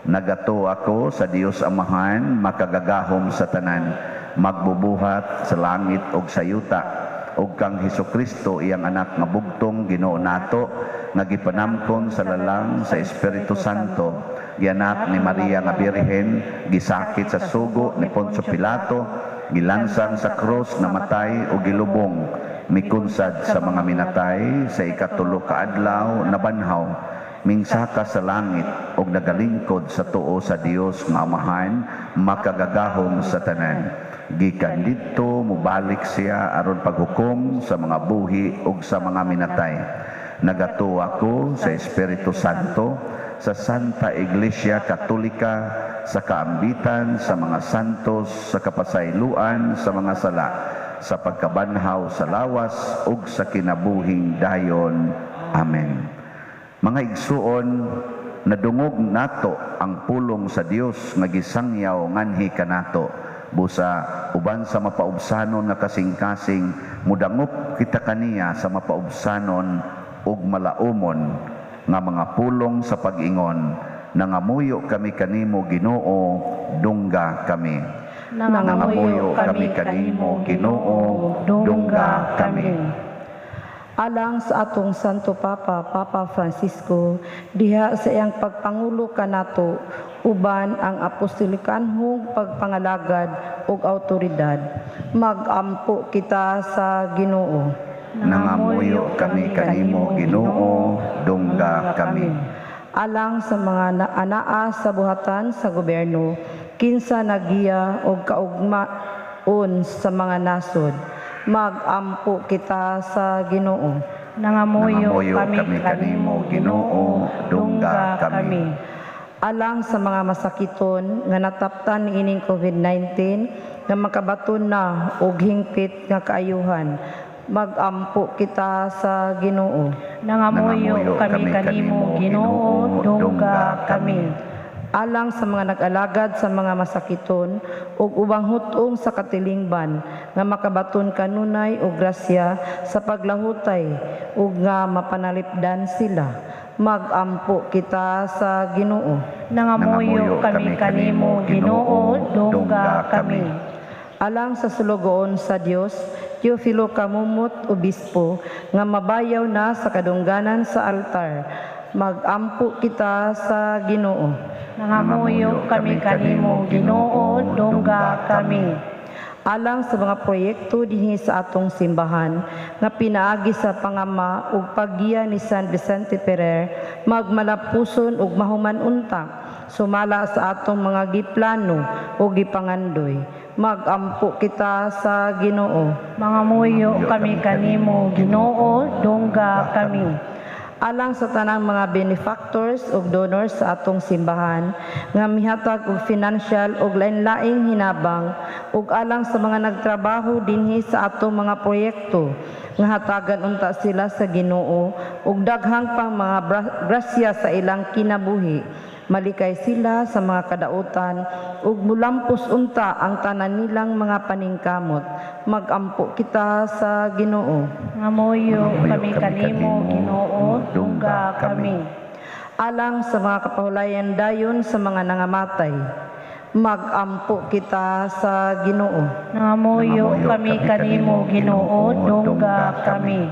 Speaker 1: Nagato ako sa Dios Amahan, makagagahom sa tanan, magbubuhat sa langit ug sa yuta, ug kang Hesukristo iyang anak nga bugtong Ginoo nato, nga gipanamkon sa lalang sa Espiritu Santo, gianak ni Maria nga Birhen, gisakit sa sugo ni Poncio Pilato, gilansang sa krus, namatay o gilubong, mikunsad sa mga minatay, sa ikatulo ka adlaw nabanhaw, mingsaka sa langit ug nagalingkod sa tuo sa Dios nga Amahan, makagagahom sa tanan. Gikan didto mubalik siya aron paghukom sa mga buhi ug sa mga minatay. Nagato ako sa Espiritu Santo, sa Santa Iglesia Katolika, sa kaambitan sa mga santos, sa kapasayloan sa mga sala, sa pagkabanhaw sa lawas ug sa kinabuhing dayon. Amen. Mga igsuon, nadungog nato ang pulong sa Dios nga gisangyaw nganhi kanato. Busa uban sa mapaubsanon nga kasing-kasing, mudangop kita kaniya sa mapaubsanon ug malaumon nga mga pulong sa pag-ingon. Nangamuyo kami kanimo Ginoo, dungga kami. Nangamuyo kami kanimo Ginoo, dungga kami.
Speaker 2: Alang sa atong Santo Papa, Papa Francisco, diha sa iyang pagpangulo kanato, uban ang apostolikanhong pagpangalagad ug autoridad, magampo kita sa Ginoo.
Speaker 1: Nangamuyo kami kanimo Ginoo, dungga kami.
Speaker 2: Alang sa mga anaa sa buhatan sa gobyerno, kinsa nagiya og kaugmaon sa mga nasod, magampo kita sa Ginoo.
Speaker 3: Nangamuyo kami kanimo Ginoo, dungga kami.
Speaker 2: Alang sa mga masakiton nga nataptan ining COVID-19 nga makabaton na og hingpit nga kaayuhan, magampo kita sa Ginoo.
Speaker 3: Nangamuyo kami kanimo Ginoo, dungga kami.
Speaker 2: Alang sa mga nag-alagad sa mga masakiton ug ubang hutong sa katilingban nga makabaton kanunay og grasya sa paglahutay ug nga mapanalipdan sila, magampo kita sa Ginoo.
Speaker 3: Nangamuyo kami kanimo Ginoo, dungga kami.
Speaker 2: Alang sa sulugoon sa Dios, Teofilo Kamumot, Obispo, nga mabayaw na sa kadungganan sa altar, magampo kita sa Ginoo.
Speaker 3: Nangamuyo kami kanimo Ginoo, dungga kami.
Speaker 2: Alang sa mga proyekto dinhi sa atong simbahan nga pinaagi sa pangama ug paggiya ni San Vicente Ferrer, magmalapuson ug mahuman unta, sumala sa atong mga giplano ug gipangandoy, magampo kita sa Ginoo.
Speaker 3: Mangamuyo kami kanimo Ginoo, dungga kami.
Speaker 2: Alang sa tanang mga benefactors ug donors sa atong simbahan nga mihatag og financial ug lain-laing hinabang, ug alang sa mga nagtrabaho dinhi sa atong mga proyekto nga hatagan unta sila sa Ginoo ug daghang pang mga grasya sa ilang kinabuhi, malikay sila sa mga kadautan ug mulampos unta ang tanan nilang mga paningkamot, magampo kita sa Ginoo.
Speaker 3: Nangamuyo kami kanimo Ginoo, dungga kami.
Speaker 2: Alang sa mga kapahulayan dayon sa mga nangamatay, Magampo kita sa Ginoo.
Speaker 3: Nangamuyo kami kanimo Ginoo, dungga kami.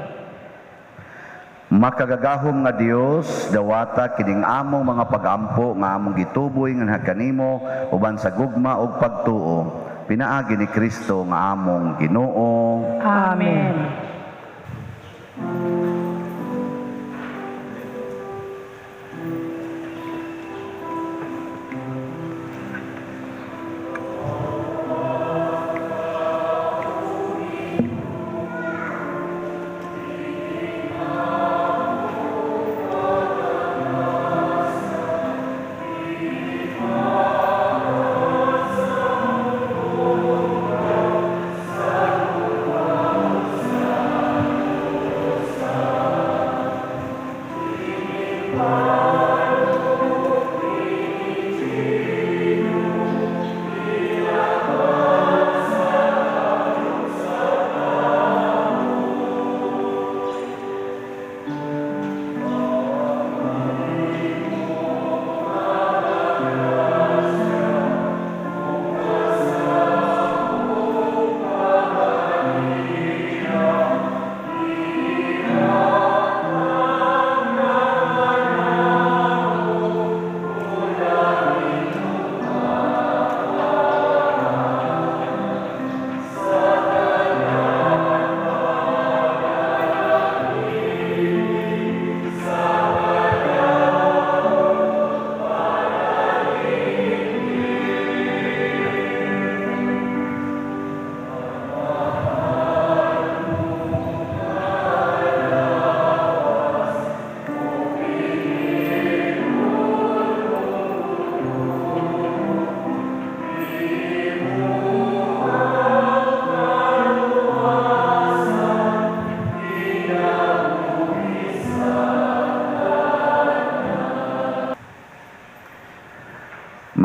Speaker 1: Makagagahom nga Dios dawata kining among mga pagampo nga among gituboy nga kanimo uban sa gugma ug pagtuo. Pinaagi ni Kristo nga among Ginoo.
Speaker 3: Amen.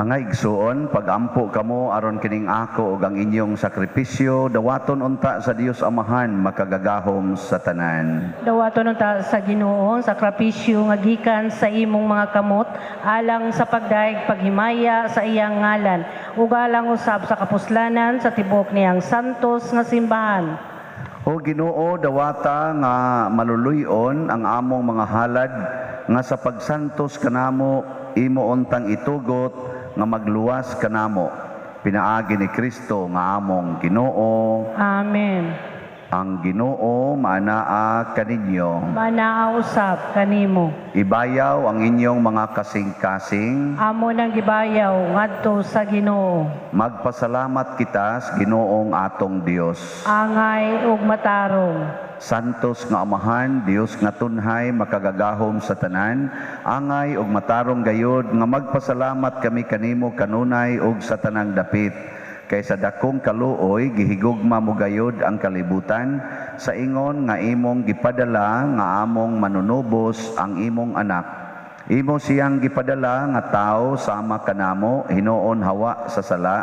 Speaker 1: Mga igsuon, pagampo kamo aron kining ako ug ang inyong sakripisyo dawaton unta sa Dios Amahan makagagahom sa tanan.
Speaker 3: Dawaton unta sa Ginoo sakripisyo nga gikan sa imong mga kamot alang sa pagdaig paghimaya sa iyang ngalan ug alang usab sa kapuslanan sa tibok niyang santos nga simbahan.
Speaker 1: O Ginoo, dawata nga maluluyon ang among mga halad nga sa pagsantos kanamo imo untang itugot nga magluwas kanamo. Pinaagi ni Kristo nga among Ginoo.
Speaker 3: Amen.
Speaker 1: Ang Ginoo maanaa kaninyo.
Speaker 3: Manaa usab kanimo.
Speaker 1: Ibayaw ang inyong mga kasing-kasing.
Speaker 3: Amo nang gibayaw ngadto sa Ginoo.
Speaker 1: Magpasalamat kita sa Ginoong atong Dios.
Speaker 3: Angay ug matarong.
Speaker 1: Santos nga Amahan, Dios nga tunhay makagagahom sa tanan, angay ug matarong gayod nga magpasalamat kami kanimo kanunay ug sa tanang dapit. Kay sa dakong kaluoy gihigugma mo gayod ang kalibutan sa ingon nga imong gipadala nga among manunubos ang imong anak. Imo siyang gipadala nga tawo sama kanamo hinuon hawa sa sala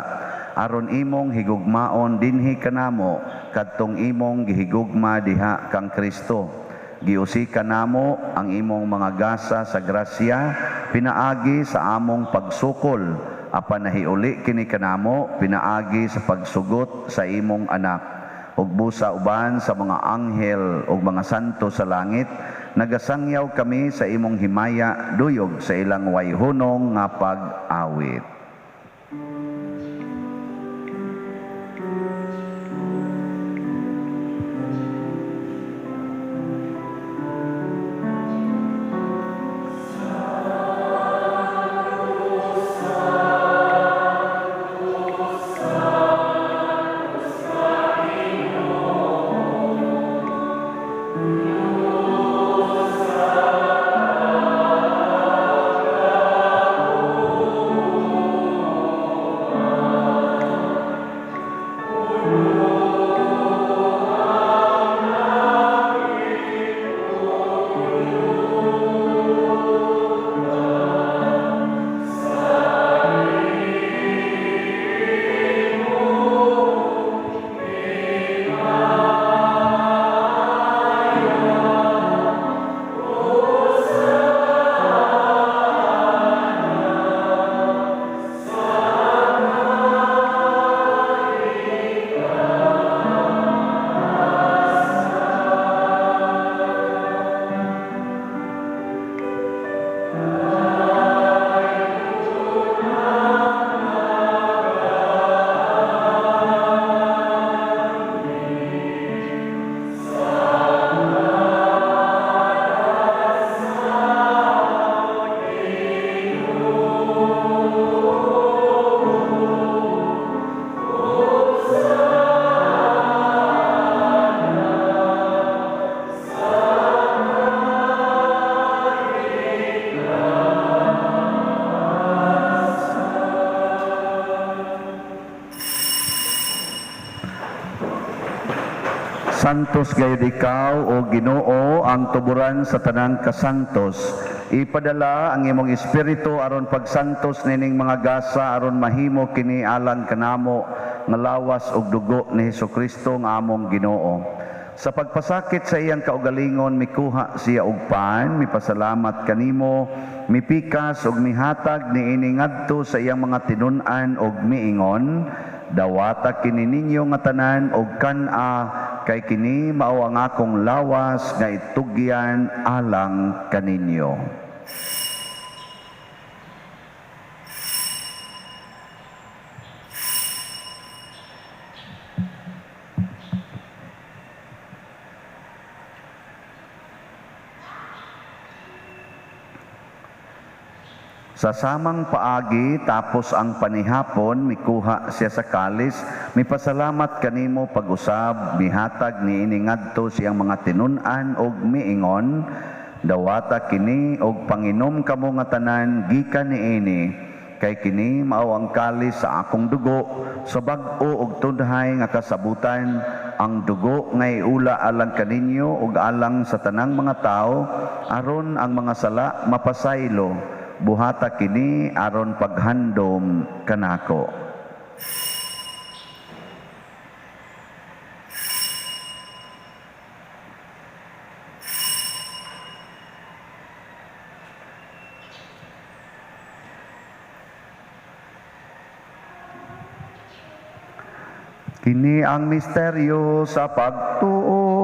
Speaker 1: aron imong higugmaon dinhi kanamo kadtong imong gihigugma diha kang Kristo. Giusi kanamo ang imong mga gasa sa grasya pinaagi sa among pagsukol apan nahiuli kini kanamo pinaagi sa pagsugot sa imong anak ug busa uban sa mga anghel ug mga santo sa langit nagasangyaw kami sa imong himaya duyog sa ilang wayhunong nga pag-awit. Santos gayud ikaw o Ginoo ang tuburan sa tanang kasantos. Ipadala ang imong espiritu aron pagsantos nining mga gasa aron mahimo kini alang kanamo nga lawas ug dugo ni Hesukristo nga among Ginoo. Sa pagpasakit sa iyang kaugalingon mikuha siya og paan, mipasalamat kanimo, mipikas ug mihatag niini ngadto sa iyang mga tinun-an ug miingon, dawata kini ninyo nga tanan og kan-a kay kini mao ang akong lawas nga itugyan alang kaninyo. Sa samang paagi tapos ang panihapon mikuha siya sa kalis, mipasalamat kanimo pag-usab, mihatag niini ngadto siyang mga tinun-an og miingon, dawata kini og panginom kamo nga tanan gikan niini, kay kini mao ang kalis sa akong dugo, sa bag-o og tudhay nga kasabutan, ang dugo nga iula alang kaninyo ug alang sa tanang mga tao, aron ang mga sala mapasaylo. Buhata kini aron paghandom kanako. Kini ang misteryo sa pagtuo.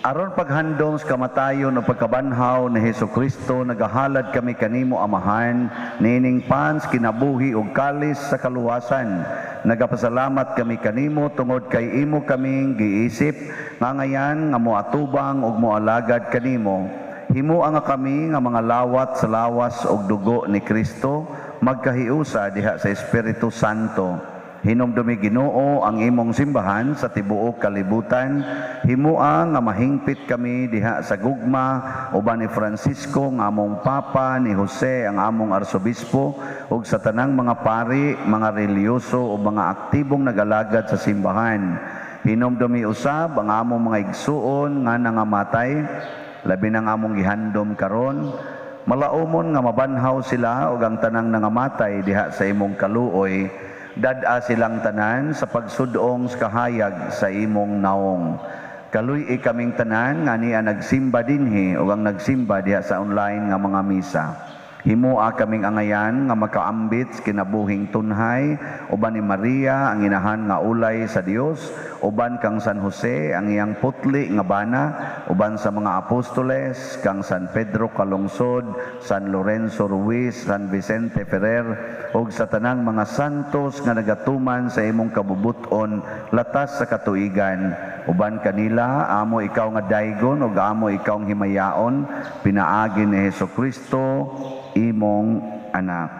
Speaker 1: Aron paghandom sa kamatayon o pagkabanhaw ni Hesukristo, nagahalad kami kanimo Amahan, nining pans kinabuhi ug kalis sa kaluwasan. Nagapasalamat kami kanimo tungod kay imo kaming giisip, nga ngayan nga moatubang ug moalagad kanimo. Himo nga kami nga mga lawat sa lawas ug dugo ni Kristo, magkahiusa diha sa Espiritu Santo. Hinumdumi Ginoo ang imong simbahan sa tibuok kalibutan. Himua nga mahingpit kami diha sa gugma uban ni Francisco nga among Papa, ni Jose ang among Arsobispo ug sa tanang mga pari, mga reliyoso o mga aktibong nagalagad sa simbahan. Hinumdumi usab ang among mga igsuon nga nangamatay, labi na nga among gihandom karon. Malaumon nga mabanhaw sila ug ang tanang nangamatay diha sa imong kaluoy. Dad-a silang tanan sa pagsudong sa kahayag sa imong naong. Kaluy kaming tanan nga niya nagsimba dinhi o ang nagsimba diha sa online nga mga misa. Himua kaming angayan nga makaambit kinabuhing tunhay, uban ni Maria ang inahan nga ulay sa Dios, uban kang San Jose ang iyang putli nga bana, uban sa mga apostoles, kang San Pedro Calungsod, San Lorenzo Ruiz, San Vicente Ferrer, ug sa tanang mga santos nga nagatuman sa imong kabubuton latas sa katuigan. Uban kanila, amo ikaw nga daygon ug amo ikaw ang himayaon, pinaagi ni Hesukristo, imong anak.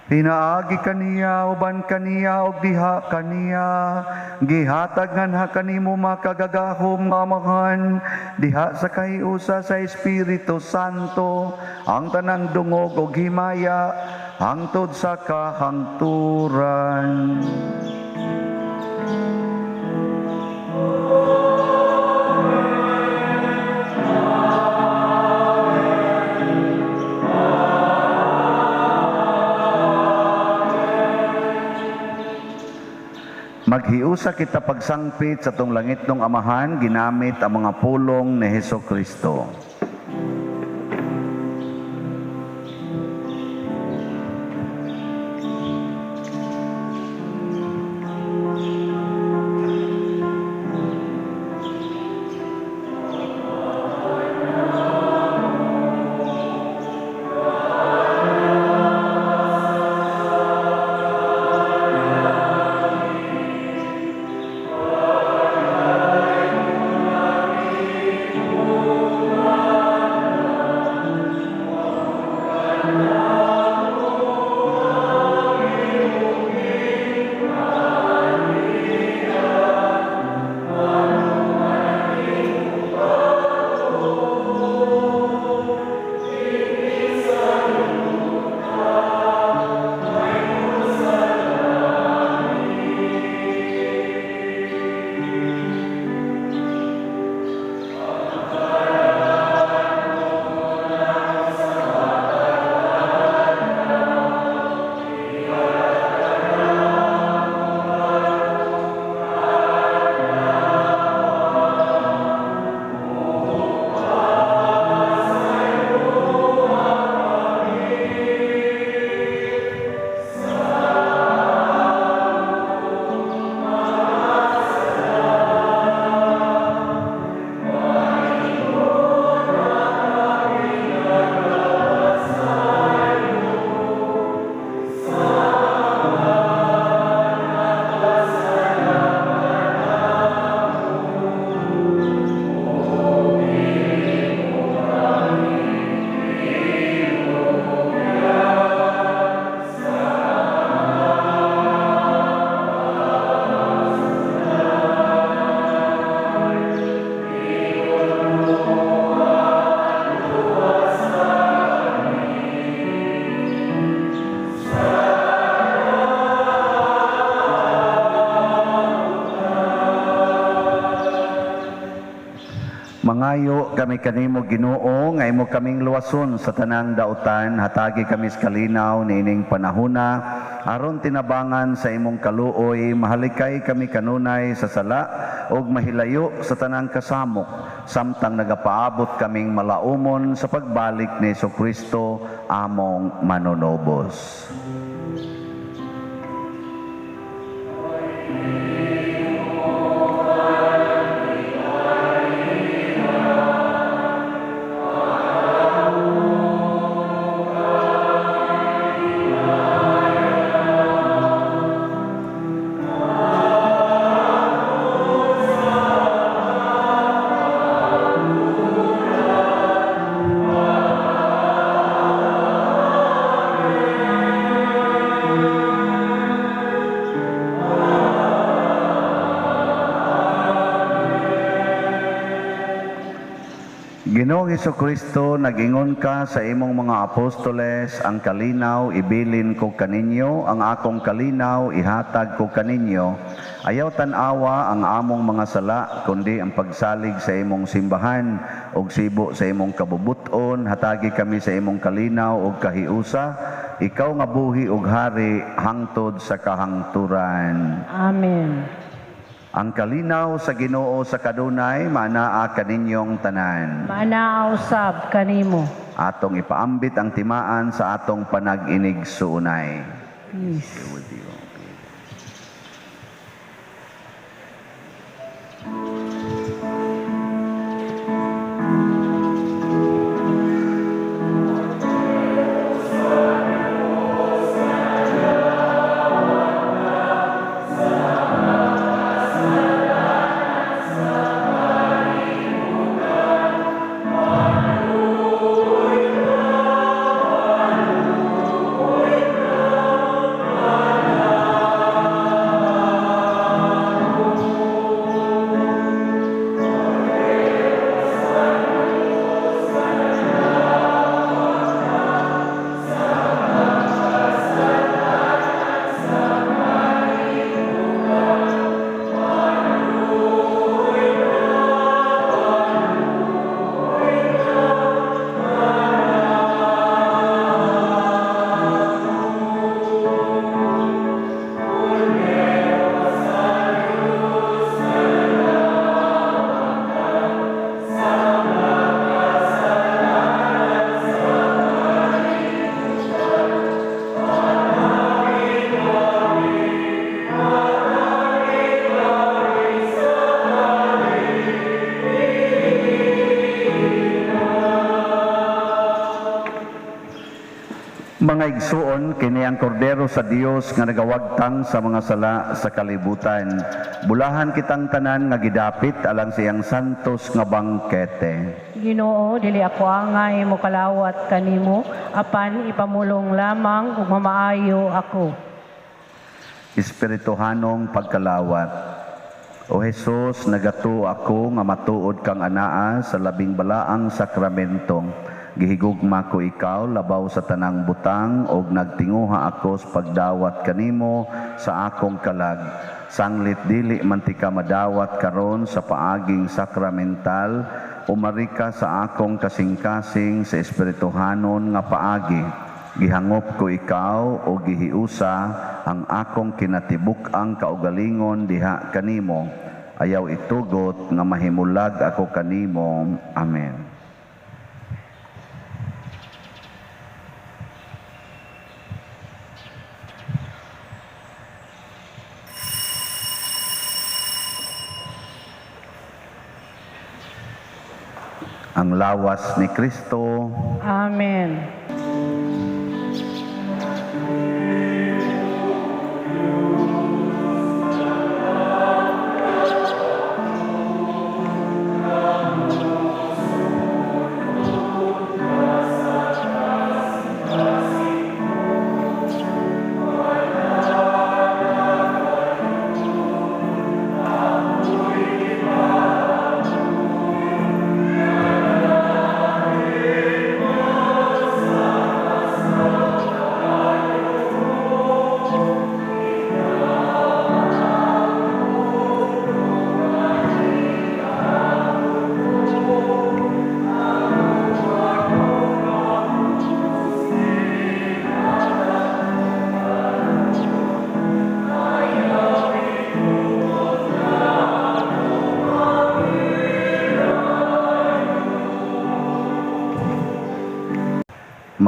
Speaker 1: Pinaagi kaniya, uban kaniya, ug diha kaniya, gihatag nganha kanimo makagagahom nga Amahan, diha sa kahiusa sa Espiritu Santo, ang tanang dungog ug himaya, hangtod sa kahangturan. Maghiusa kita pagsangpit sa tong langit ng Amahan, ginamit ang mga pulong ni Hesukristo. kami kanimo Ginoo nga imo kaming luwason sa tanang dautan, hatagi kami sa kalinaw niining panahona aron tinabangan sa imong kaluoy, mahalikay kami kanunay sa sala ug mahilayo sa tanang kasamok, samtang nagapaabot kaming malaumon sa pagbalik ni Jesucristo among manunobos. Ginoong Jesucristo, nag-ingon ka sa imong mga apostoles, ang kalinaw ibilin ko kaninyo, ang akong kalinaw ihatag ko kaninyo. Ayaw tanawa ang among mga sala, kundi ang pagsalig sa imong simbahan, ug sibo sa imong kabubuton, hatagi kami sa imong kalinaw ug kahiusa, ikaw nga buhi ug hari hangtod sa kahangturan.
Speaker 2: Amen.
Speaker 1: Ang kalinaw sa Ginoo sa kadunay, manaa kaninyong tanan.
Speaker 2: Manaaw sab kanimo.
Speaker 1: Atong ipaambit ang timaan sa atong panag-inig suunay.
Speaker 2: Peace. Mga igsuon, kini ang kordero sa Dios nga nagawagtang sa mga sala sa kalibutan. Bulahan kitang tanan nga gidapit alang siyang santos nga bangkete. Ginoo, dili ako angay mo kalawat kanimo, apan ipamulong lamang ug mamaayo ako.
Speaker 1: Espirituhanong pagkalawat. O Jesus, nagato ako nga matuod kang anaa sa labing balaang sakramento. Gihigugma ko ikaw labaw sa tanang butang og nagtinguha ako sa pagdawat kanimo sa akong kalag. Sanglit dili man ti ka madawat karon sa paaging sakramental, umari ka sa akong kasing-kasing sa espirituhanon nga paagi. Gihangop ko ikaw o gihiusa ang akong kinatibuk-ang kaugalingon diha kanimo. Ayaw itugot nga mahimulag ako kanimo. Amen. Ang lawas ni Kristo.
Speaker 2: Amen.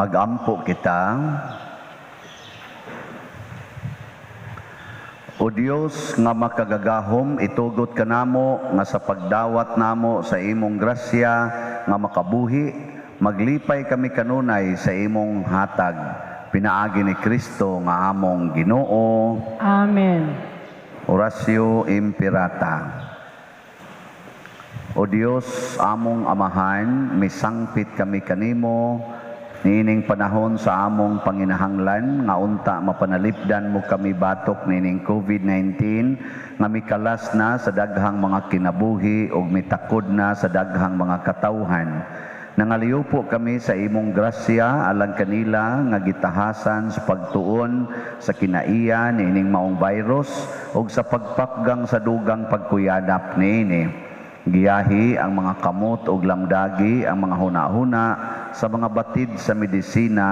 Speaker 1: Magampo kita. O Dios nga makagagahom, itugot ka namo nga sa pagdawat namo sa imong grasya nga makabuhi, maglipay kami kanunay sa imong hatag. Pinaagi ni Kristo nga among Ginoo.
Speaker 2: Amen.
Speaker 1: Orasyo Imperata. O Dios, among Amahan, misangpit kami kanimo, nining panahon sa among panginahanglan, nga unta mapanalipdan mo kami batok nining COVID-19, nga mikalas na sa daghang mga kinabuhi o mitakod na sa daghang mga katawhan. Nangaliw po kami sa imong grasya, alang kanila nga gitahasan sa pagtuon sa kinaiya nining maong virus o sa pagpakgang sa dugang pagkuyanap niini. Giyahi ang mga kamot ug lamdagi, ang mga huna-huna sa mga batid sa medisina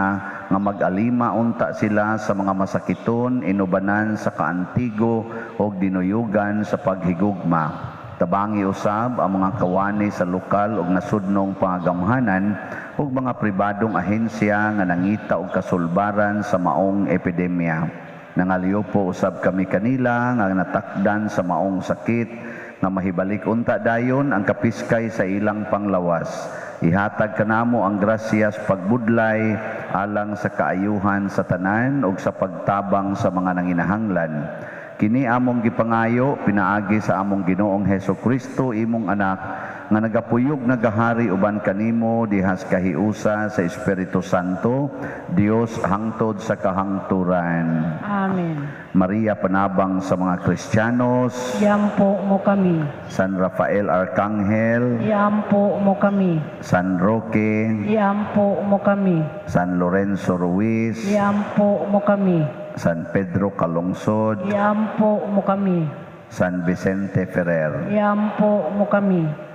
Speaker 1: nga mag-alima unta sila sa mga masakiton, inubanan sa kaantigo ug dinuyugan sa paghigugma. Tabangi usab ang mga kawani sa lokal ug nasudnong pangagamhanan ug mga pribadong ahensya nga nangita og kasulbaran sa maong epidemya. Nangaliyo po usab kami kanila nga natakdan sa maong sakit nga mahibalik unta dayon ang kapiskay sa ilang panglawas. Ihatag kanamo ang grasya sa pagbudlay alang sa kaayuhan sa tanan ug sa pagtabang sa mga nanginahanglan. Kini among gipangayo pinaagi sa among Ginoong Hesukristo imong anak nga nagapuyog nagahari uban kanimo dihas kahiusa sa Espiritu Santo, Dios hangtod sa kahangturan.
Speaker 2: Amen.
Speaker 1: Maria panabang sa mga Kristiyanos,
Speaker 2: Yampo mo kami.
Speaker 1: San Rafael Arcangel,
Speaker 2: Yampo mo kami.
Speaker 1: San Roque,
Speaker 2: Yampo mo kami.
Speaker 1: San Lorenzo Ruiz,
Speaker 2: Yampo mo kami.
Speaker 1: San Pedro Calungsod,
Speaker 2: Yampo mo kami.
Speaker 1: San Vicente Ferrer.
Speaker 2: Yampo mo kami.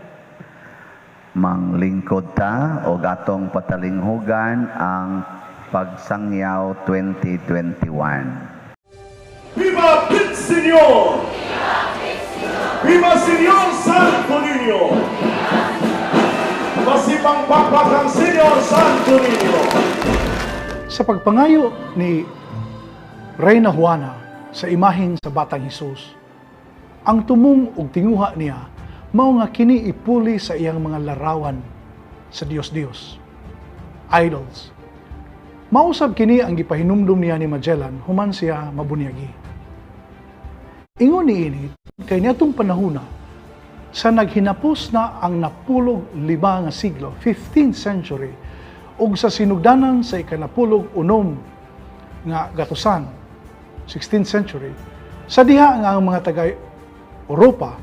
Speaker 1: Manglingkod ta o atong patalinghugan ang Pagsangyaw 2021.
Speaker 4: ¡Viva el Señor! ¡Viva Señor Santo Niño! Masipang pakpak ang Señor Santo Niño!
Speaker 5: Sa pagpangayo ni Reyna Juana sa imahin sa Batang Hesus, ang tumong ug tinguha niya mao nga kini ipuli sa iyang mga larawan sa Dios-Dios, idols. Mausab kini ang gipahinumdum niya ni Magellan human siya mabunyagi. Ingon niini kay niadtong panahona sa naghinapos na ang napulog 5 nga siglo, 15th century, ug sa sinugdanan sa ikanapulog 6 nga gatusan, 16th century, sa diha nga ang mga taga Europa,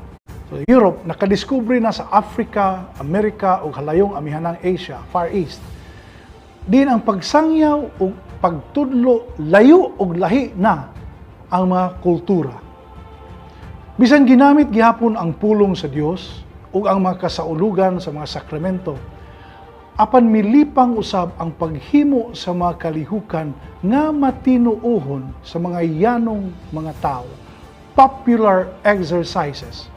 Speaker 5: so Europe, nakadiskubre na sa Africa, Amerika ug halayong amihanang Asia, Far East. Din ang pagsangyaw ug pagtudlo layo ug lahi na ang mga kultura. Bisan ginamit gihapon ang pulong sa Dios ug ang mga kasaulugan sa mga sakramento, apan milipang usab ang paghimo sa mga kalihukan nga matinuohon sa mga yanong mga tao, popular exercises.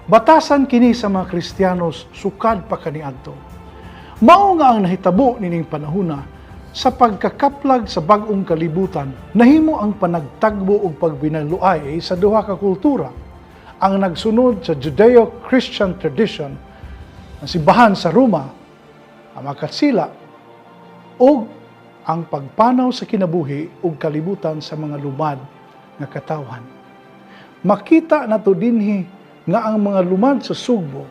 Speaker 5: Batasan kini sa mga Kristiyanos sukad pa kaniadto. Mao nga ang nahitabo nining panahona sa pagkakaplag sa bag-ong kalibutan, nahimo ang panagtagbo ug pagbinaluay sa duha ka kultura, ang nagsunod sa Judeo-Christian tradition na simbahan sa Roma, ang makatsila, ug ang pagpanaw sa kinabuhi ug kalibutan sa mga lumad nga katawhan. Makita nato dinhi nga ang mga lumad sa Sugbo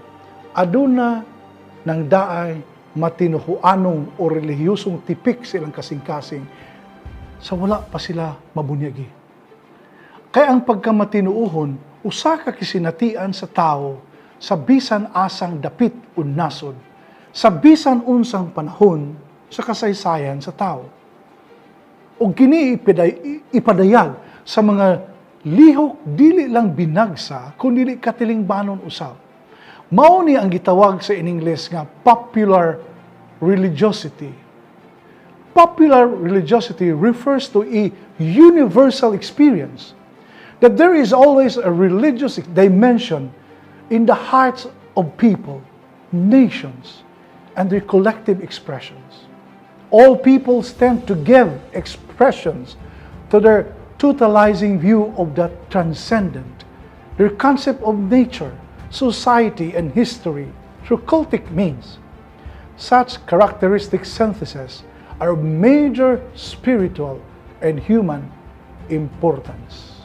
Speaker 5: aduna ng daay matinuhuanong o relihiyosong tipik silang kasing-kasing sa wala pa sila mabunyagi. Kaya ang pagkamatinuuhon, usa ka kisinatian sa tao sa bisan asang dapit o nasod, sa bisan unsang panahon sa kasaysayan sa tao. O kini ipadayag sa mga lihok dili lang binagsa kundi katilingbanon usab. Mao ni ang gitawag sa in English nga popular religiosity. Popular religiosity refers to a universal experience, that there is always a religious dimension in the hearts of people, nations, and their collective expressions. All peoples tend to give expressions to their totalizing view of the transcendent, their concept of nature, society, and history through cultic means. Such characteristic syntheses are of major spiritual and human importance.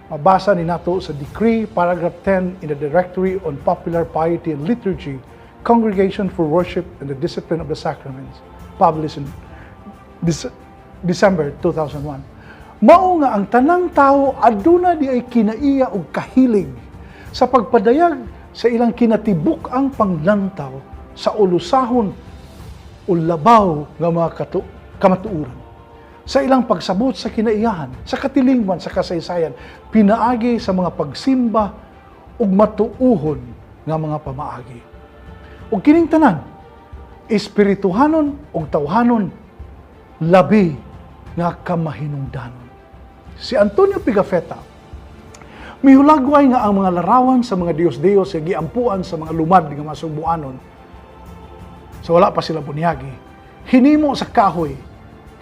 Speaker 5: Mabasa ni nato sa Decree, paragraph 10 in the Directory on Popular Piety and Liturgy, Congregation for Worship and the Discipline of the Sacraments, published in December 2001. Mao nga ang tanang tao aduna di ay kinaiya og kahilig sa pagpadayag sa ilang kinatibuk ang panglantaw sa ulusahon o labaw nga mga kamatuuran. Sa ilang pagsabot sa kinaiyahan, sa katilingban, sa kasaysayan, pinaagi sa mga pagsimba ug matuuhon nga mga pamaagi. Ug kining tanan, espirituhanon ug tawhanon, labi nga kamahinungdanon. Si Antonio Pigafetta, mihulagway nga ang mga larawan sa mga Dios-Dios sa giampuan sa mga lumad nga masubuanon. So wala pa sila bunyagi. Hinimo sa kahoy,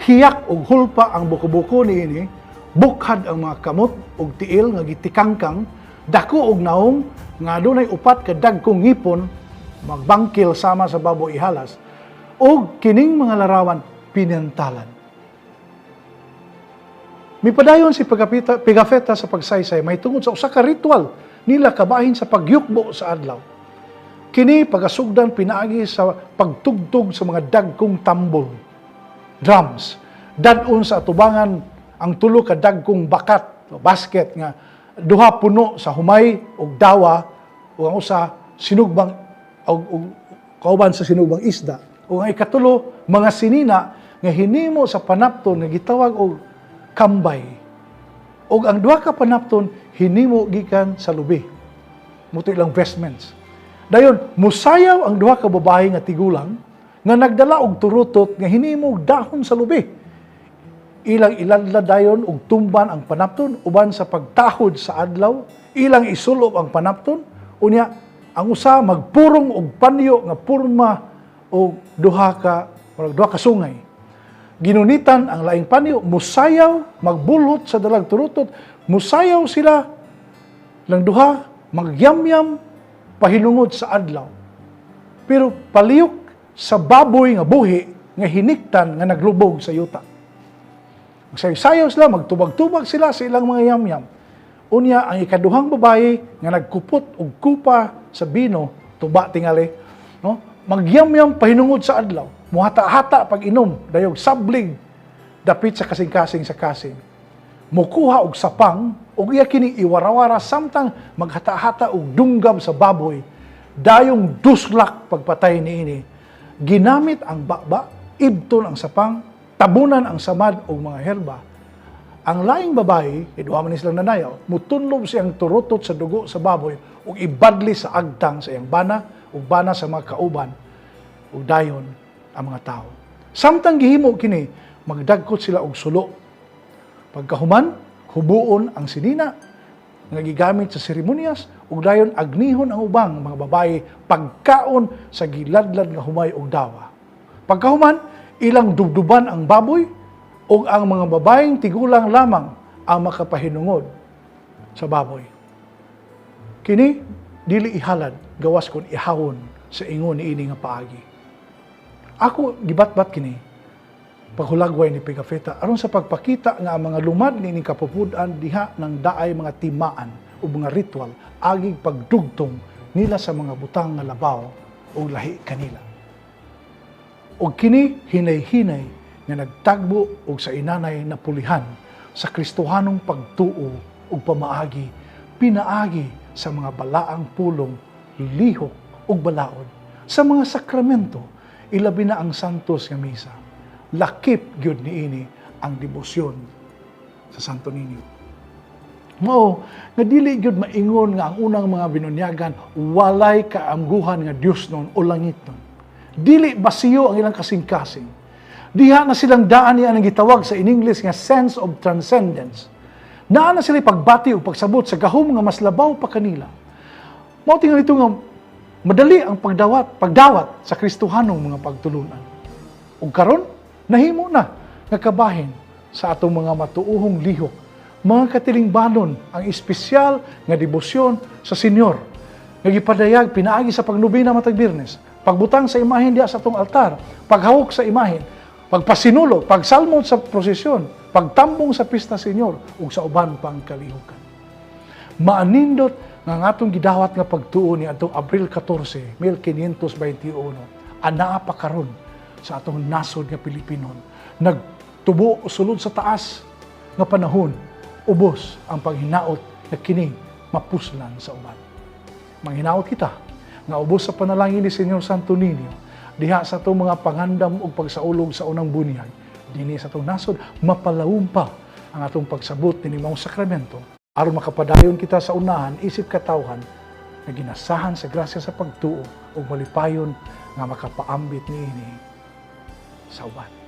Speaker 5: hiyak og hulpa ang buko-buko niini, bukhad ang mga kamot og tiil nga gitikangkang, dako og naong nga adunay upat ka dagkong ngipon, magbangkil sama sa baboy ihalas, og kining mga larawan pinantalan. Mipadayon si Pigafetta sa pagsaysay may tungod sa usa ka ritual nila kabahin sa pagyukbo sa adlaw. Kini pagasugdan pinaagi sa pagtugtog sa mga dagkong tambol, drums, dadon sa atubangan ang tulo ka dagkong bakat o basket nga duha puno sa humay ug dawa ug ang usa sinugbang og kauban sa sinugbang isda. Ug ang ikatulo mga sinina nga hinimo sa panapton nga gitawag og kambay. O ang duha ka panapton, hinimo gikan sa lubi. Muto ilang vestments. Dayon, musayaw ang duha ka babae nga tigulang, nga nagdala og turutot, nga hinimo dahon sa lubi. Ilang iladla dayon og tumban ang panapton, uban sa pagtahod sa adlaw, ilang isulob ang panapton, unya, ang usa magpurong og panyo nga purma og duha ka sungay. Ginunitan ang laing panyo, musayaw, magbulhot sa dalag turutot, musayaw sila lang duha, magyamyam, pahinungod sa adlaw. Pero paliyok sa baboy nga buhi, nga hiniktan, nga naglubog sa yuta. Magsayaw sila, magtubag-tubag sila sa ilang mga yamyam. Unya, ang ikaduhang babae, nga nagkupot og kupa sa bino, tuba tingali, no? Magyamyam, pahinungod sa adlaw. Muhata-hata pag inom, dayog sablig, dapit sa kasing-kasing sa kasing. Mukuha og sapang, og iya kini iwarawara samtang maghata-hata og dunggam sa baboy, dayong duslak pagpatay niini. Ginamit ang bakba, ibton ang sapang, tabunan ang samad og mga herba. Ang laing babae, iduha man silang nanayaw, mutunlob siyang turutot sa dugo sa baboy, ug ibadli sa agtang sa iyang bana, ug bana sa mga kauban, ug dayon ang mga tao. Samtang gihimo kini, magdagkot sila og sulo. Pagkahuman, hubuon ang sinina nga gigamit sa seremonyas ug dayon agnihon ang ubang mga babae pagkaon sa giladlad nga humay og dawa. Pagkahuman, ilang dubduban ang baboy ug ang mga babaeng tigulang lamang ang makapahinungod sa baboy. Kini dili ihalad gawas kon ihawon sa ingon niini nga paagi. Ako gibat-bat kini paghulagway ni Pigafetta aron sa pagpakita nga ang mga lumad niining kapupudan diha ng daay mga timaan o mga ritual agig pagdugtong nila sa mga butang nga labaw o lahi kanila. O kini hinay-hinay nga nagtagbo og sa inanay na pulihan sa Kristohanong pagtuo ug pamaagi pinaagi sa mga balaang pulong lihok ug balaod sa mga sakramento ilabi na ang santos nga misa. Lakip gyud niini ang debosyon sa Santo Niño. Mao nga dili gyud maingon nga ang unang mga binunyagan walay kaamguhan nga Dios noon o langit noon. Dili basiyo ang ilang kasing-kasing. Diha na silang daan niya ang gitawag sa in English nga sense of transcendence. Naa na sila pagbati o pagsabot sa gahom nga mas labaw pa kanila. Mao tingali ito nga madali ang pagdawat sa Kristohanong mga pagtulunan. Ug karon nahimo na nga kabahin sa atong mga matuohong lihok, mga katilingbanon ang espesyal nga debosyon sa Senyor nga gipadayag pinaagi sa pagnubina matag Biyernes, pagbutang sa imahen diha sa atong altar, paghawok sa imahen, pagpasinulog, pagsalmod sa prosesyon, pagtambong sa pista Senyor ug sa uban pang kalihukan. Maanindot nga atong gidawat nga pagtuo ni atong Abril 14, 1521, anaa pa karon sa atong nasod nga Pilipinon. Nagtubo sulod sa taas nga panahon, ubos ang paghinaot na kini mapuslan sa uban. Manghinaot kita nga ubos sa panalangin ni Senyor Santo Niño diha sa atong mga pangandam ug pagsaulog sa unang bunyag dinhi sa atong nasod, mapalawom pa ang atong pagsabot ni maong sakramento aron makapadayon kita sa unahan isip katawhan na ginasahan sa grasya sa pagtuo ug malipayon nga makapaambit niini sa uban.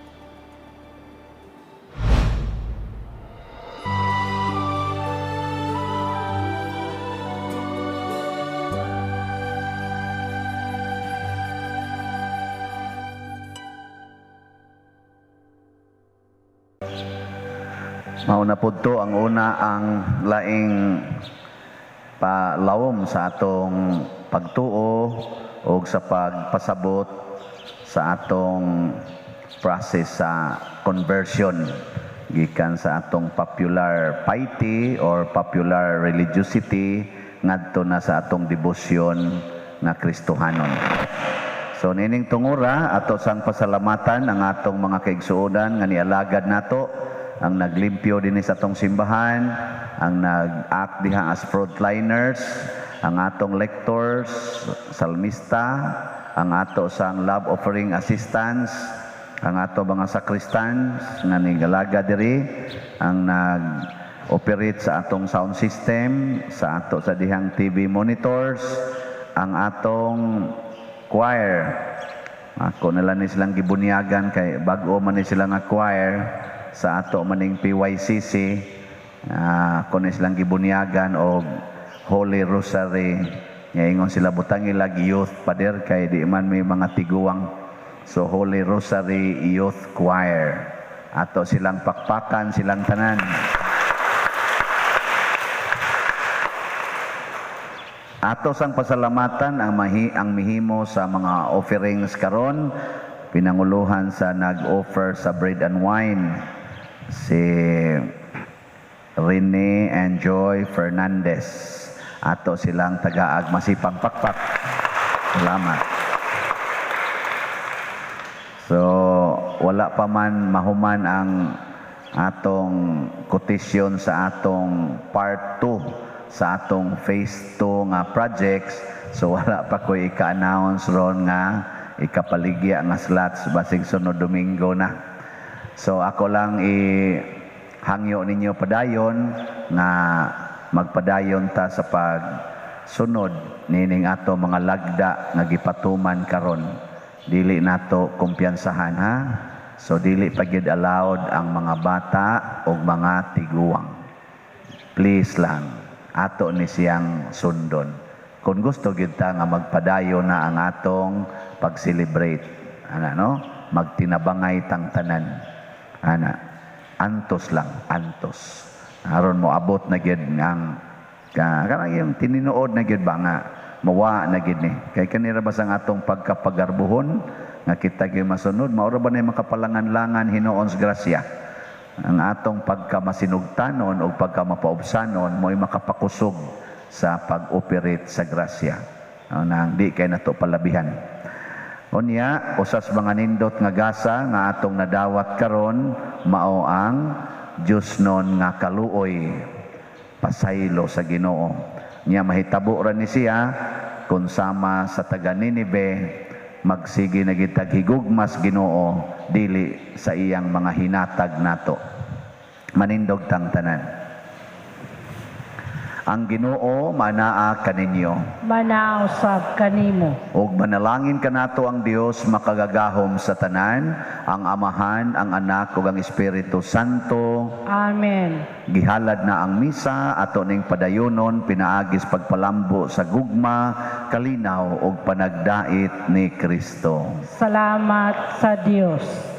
Speaker 1: Mauna po to, ang una ang laing palawom sa atong pagtuo o sa pagpasabot sa atong process sa conversion gikan sa atong popular piety or popular religiosity ngadto na sa atong debosyon nga Kristohanon. So nining tungura ato sang pasalamatan ang atong mga kaigsuonan nga nialagad nato, ang naglimpyo din sa atong simbahan, ang nag-act diha as frontliners, ang atong lectors, salmista, ang ato sang love offering assistants, ang ato mga sakristans nga nigalaga diri, ang nag-operate sa atong sound system, sa ato sa dihang TV monitors, ang atong choir. Ako nila ni silang gibunyagan kay bag-o man ni sila nga choir sa ato maning PYCC, kuno silang gibunyagan og Holy Rosary, ngayon sila butang ilag youth pader kay di man may mga tiguang. So Holy Rosary Youth Choir, ato silang pakpakan silang tanan. Ato sang pasalamatan ang mihimo sa mga offerings karon, pinanguluhan sa nag-offer sa bread and wine si Rene and Joy Fernandez. Ato silang tagaag masipang pakpak. Salamat. So, wala pa man mahuman ang atong quotation sa atong part 2 sa atong phase 2 nga projects. So, wala pa ko ika-announce ron nga ikapaligya nga slots basig sunod Domingo na. So ako lang hangyo ninyo padayon nga magpadayon ta sa pagsunod nining ato mga lagda nga gipatuman karon. Dili nato kumpiyansahan ha. So dili pagyud allowed ang mga bata o mga tiguang. Please lang ato ni siyang sundon. Kung gusto gyud ta nga magpadayon na ang atong pag-celebrate, magtinabangay tang tanan. Antos lang, antos. Aron mo abot na gyud ang kanang yung tininuod na gyud ba nga mawa na gyud ni. Kay kanira ba sang atong pagkapagarbuhon nga kita gyud masunod, maura ba na makapalangan-langan hinoon sa grasya. Ang atong pagkamasinugtanon o pagkamapaubsanon mo'y makapakusog sa pag-operate sa grasya. Nang di kay nato palabihan. Unya, usas mga nindot nga gasa nga atong nadawat karon mao ang Diyos non nga kaluoy pasaylo sa Ginoo. Nya mahitabo ra ni siya kung sama sa taga Ninive magsigi na gitag higugmas Ginoo dili sa iyang mga hinatag nato. Manindog tang tanan. Ang Ginoo manaa kaninyo.
Speaker 2: Manaaw sab kanimo.
Speaker 1: Ug manalangin kanato ang Dios makagagahom sa tanan, ang Amahan, ang Anak ug ang Espiritu Santo.
Speaker 2: Amen.
Speaker 1: Gihalad na ang misa ato ning padayonon pinaagis pagpalambo sa gugma, kalinaw ug panagdait ni Kristo.
Speaker 2: Salamat sa Dios.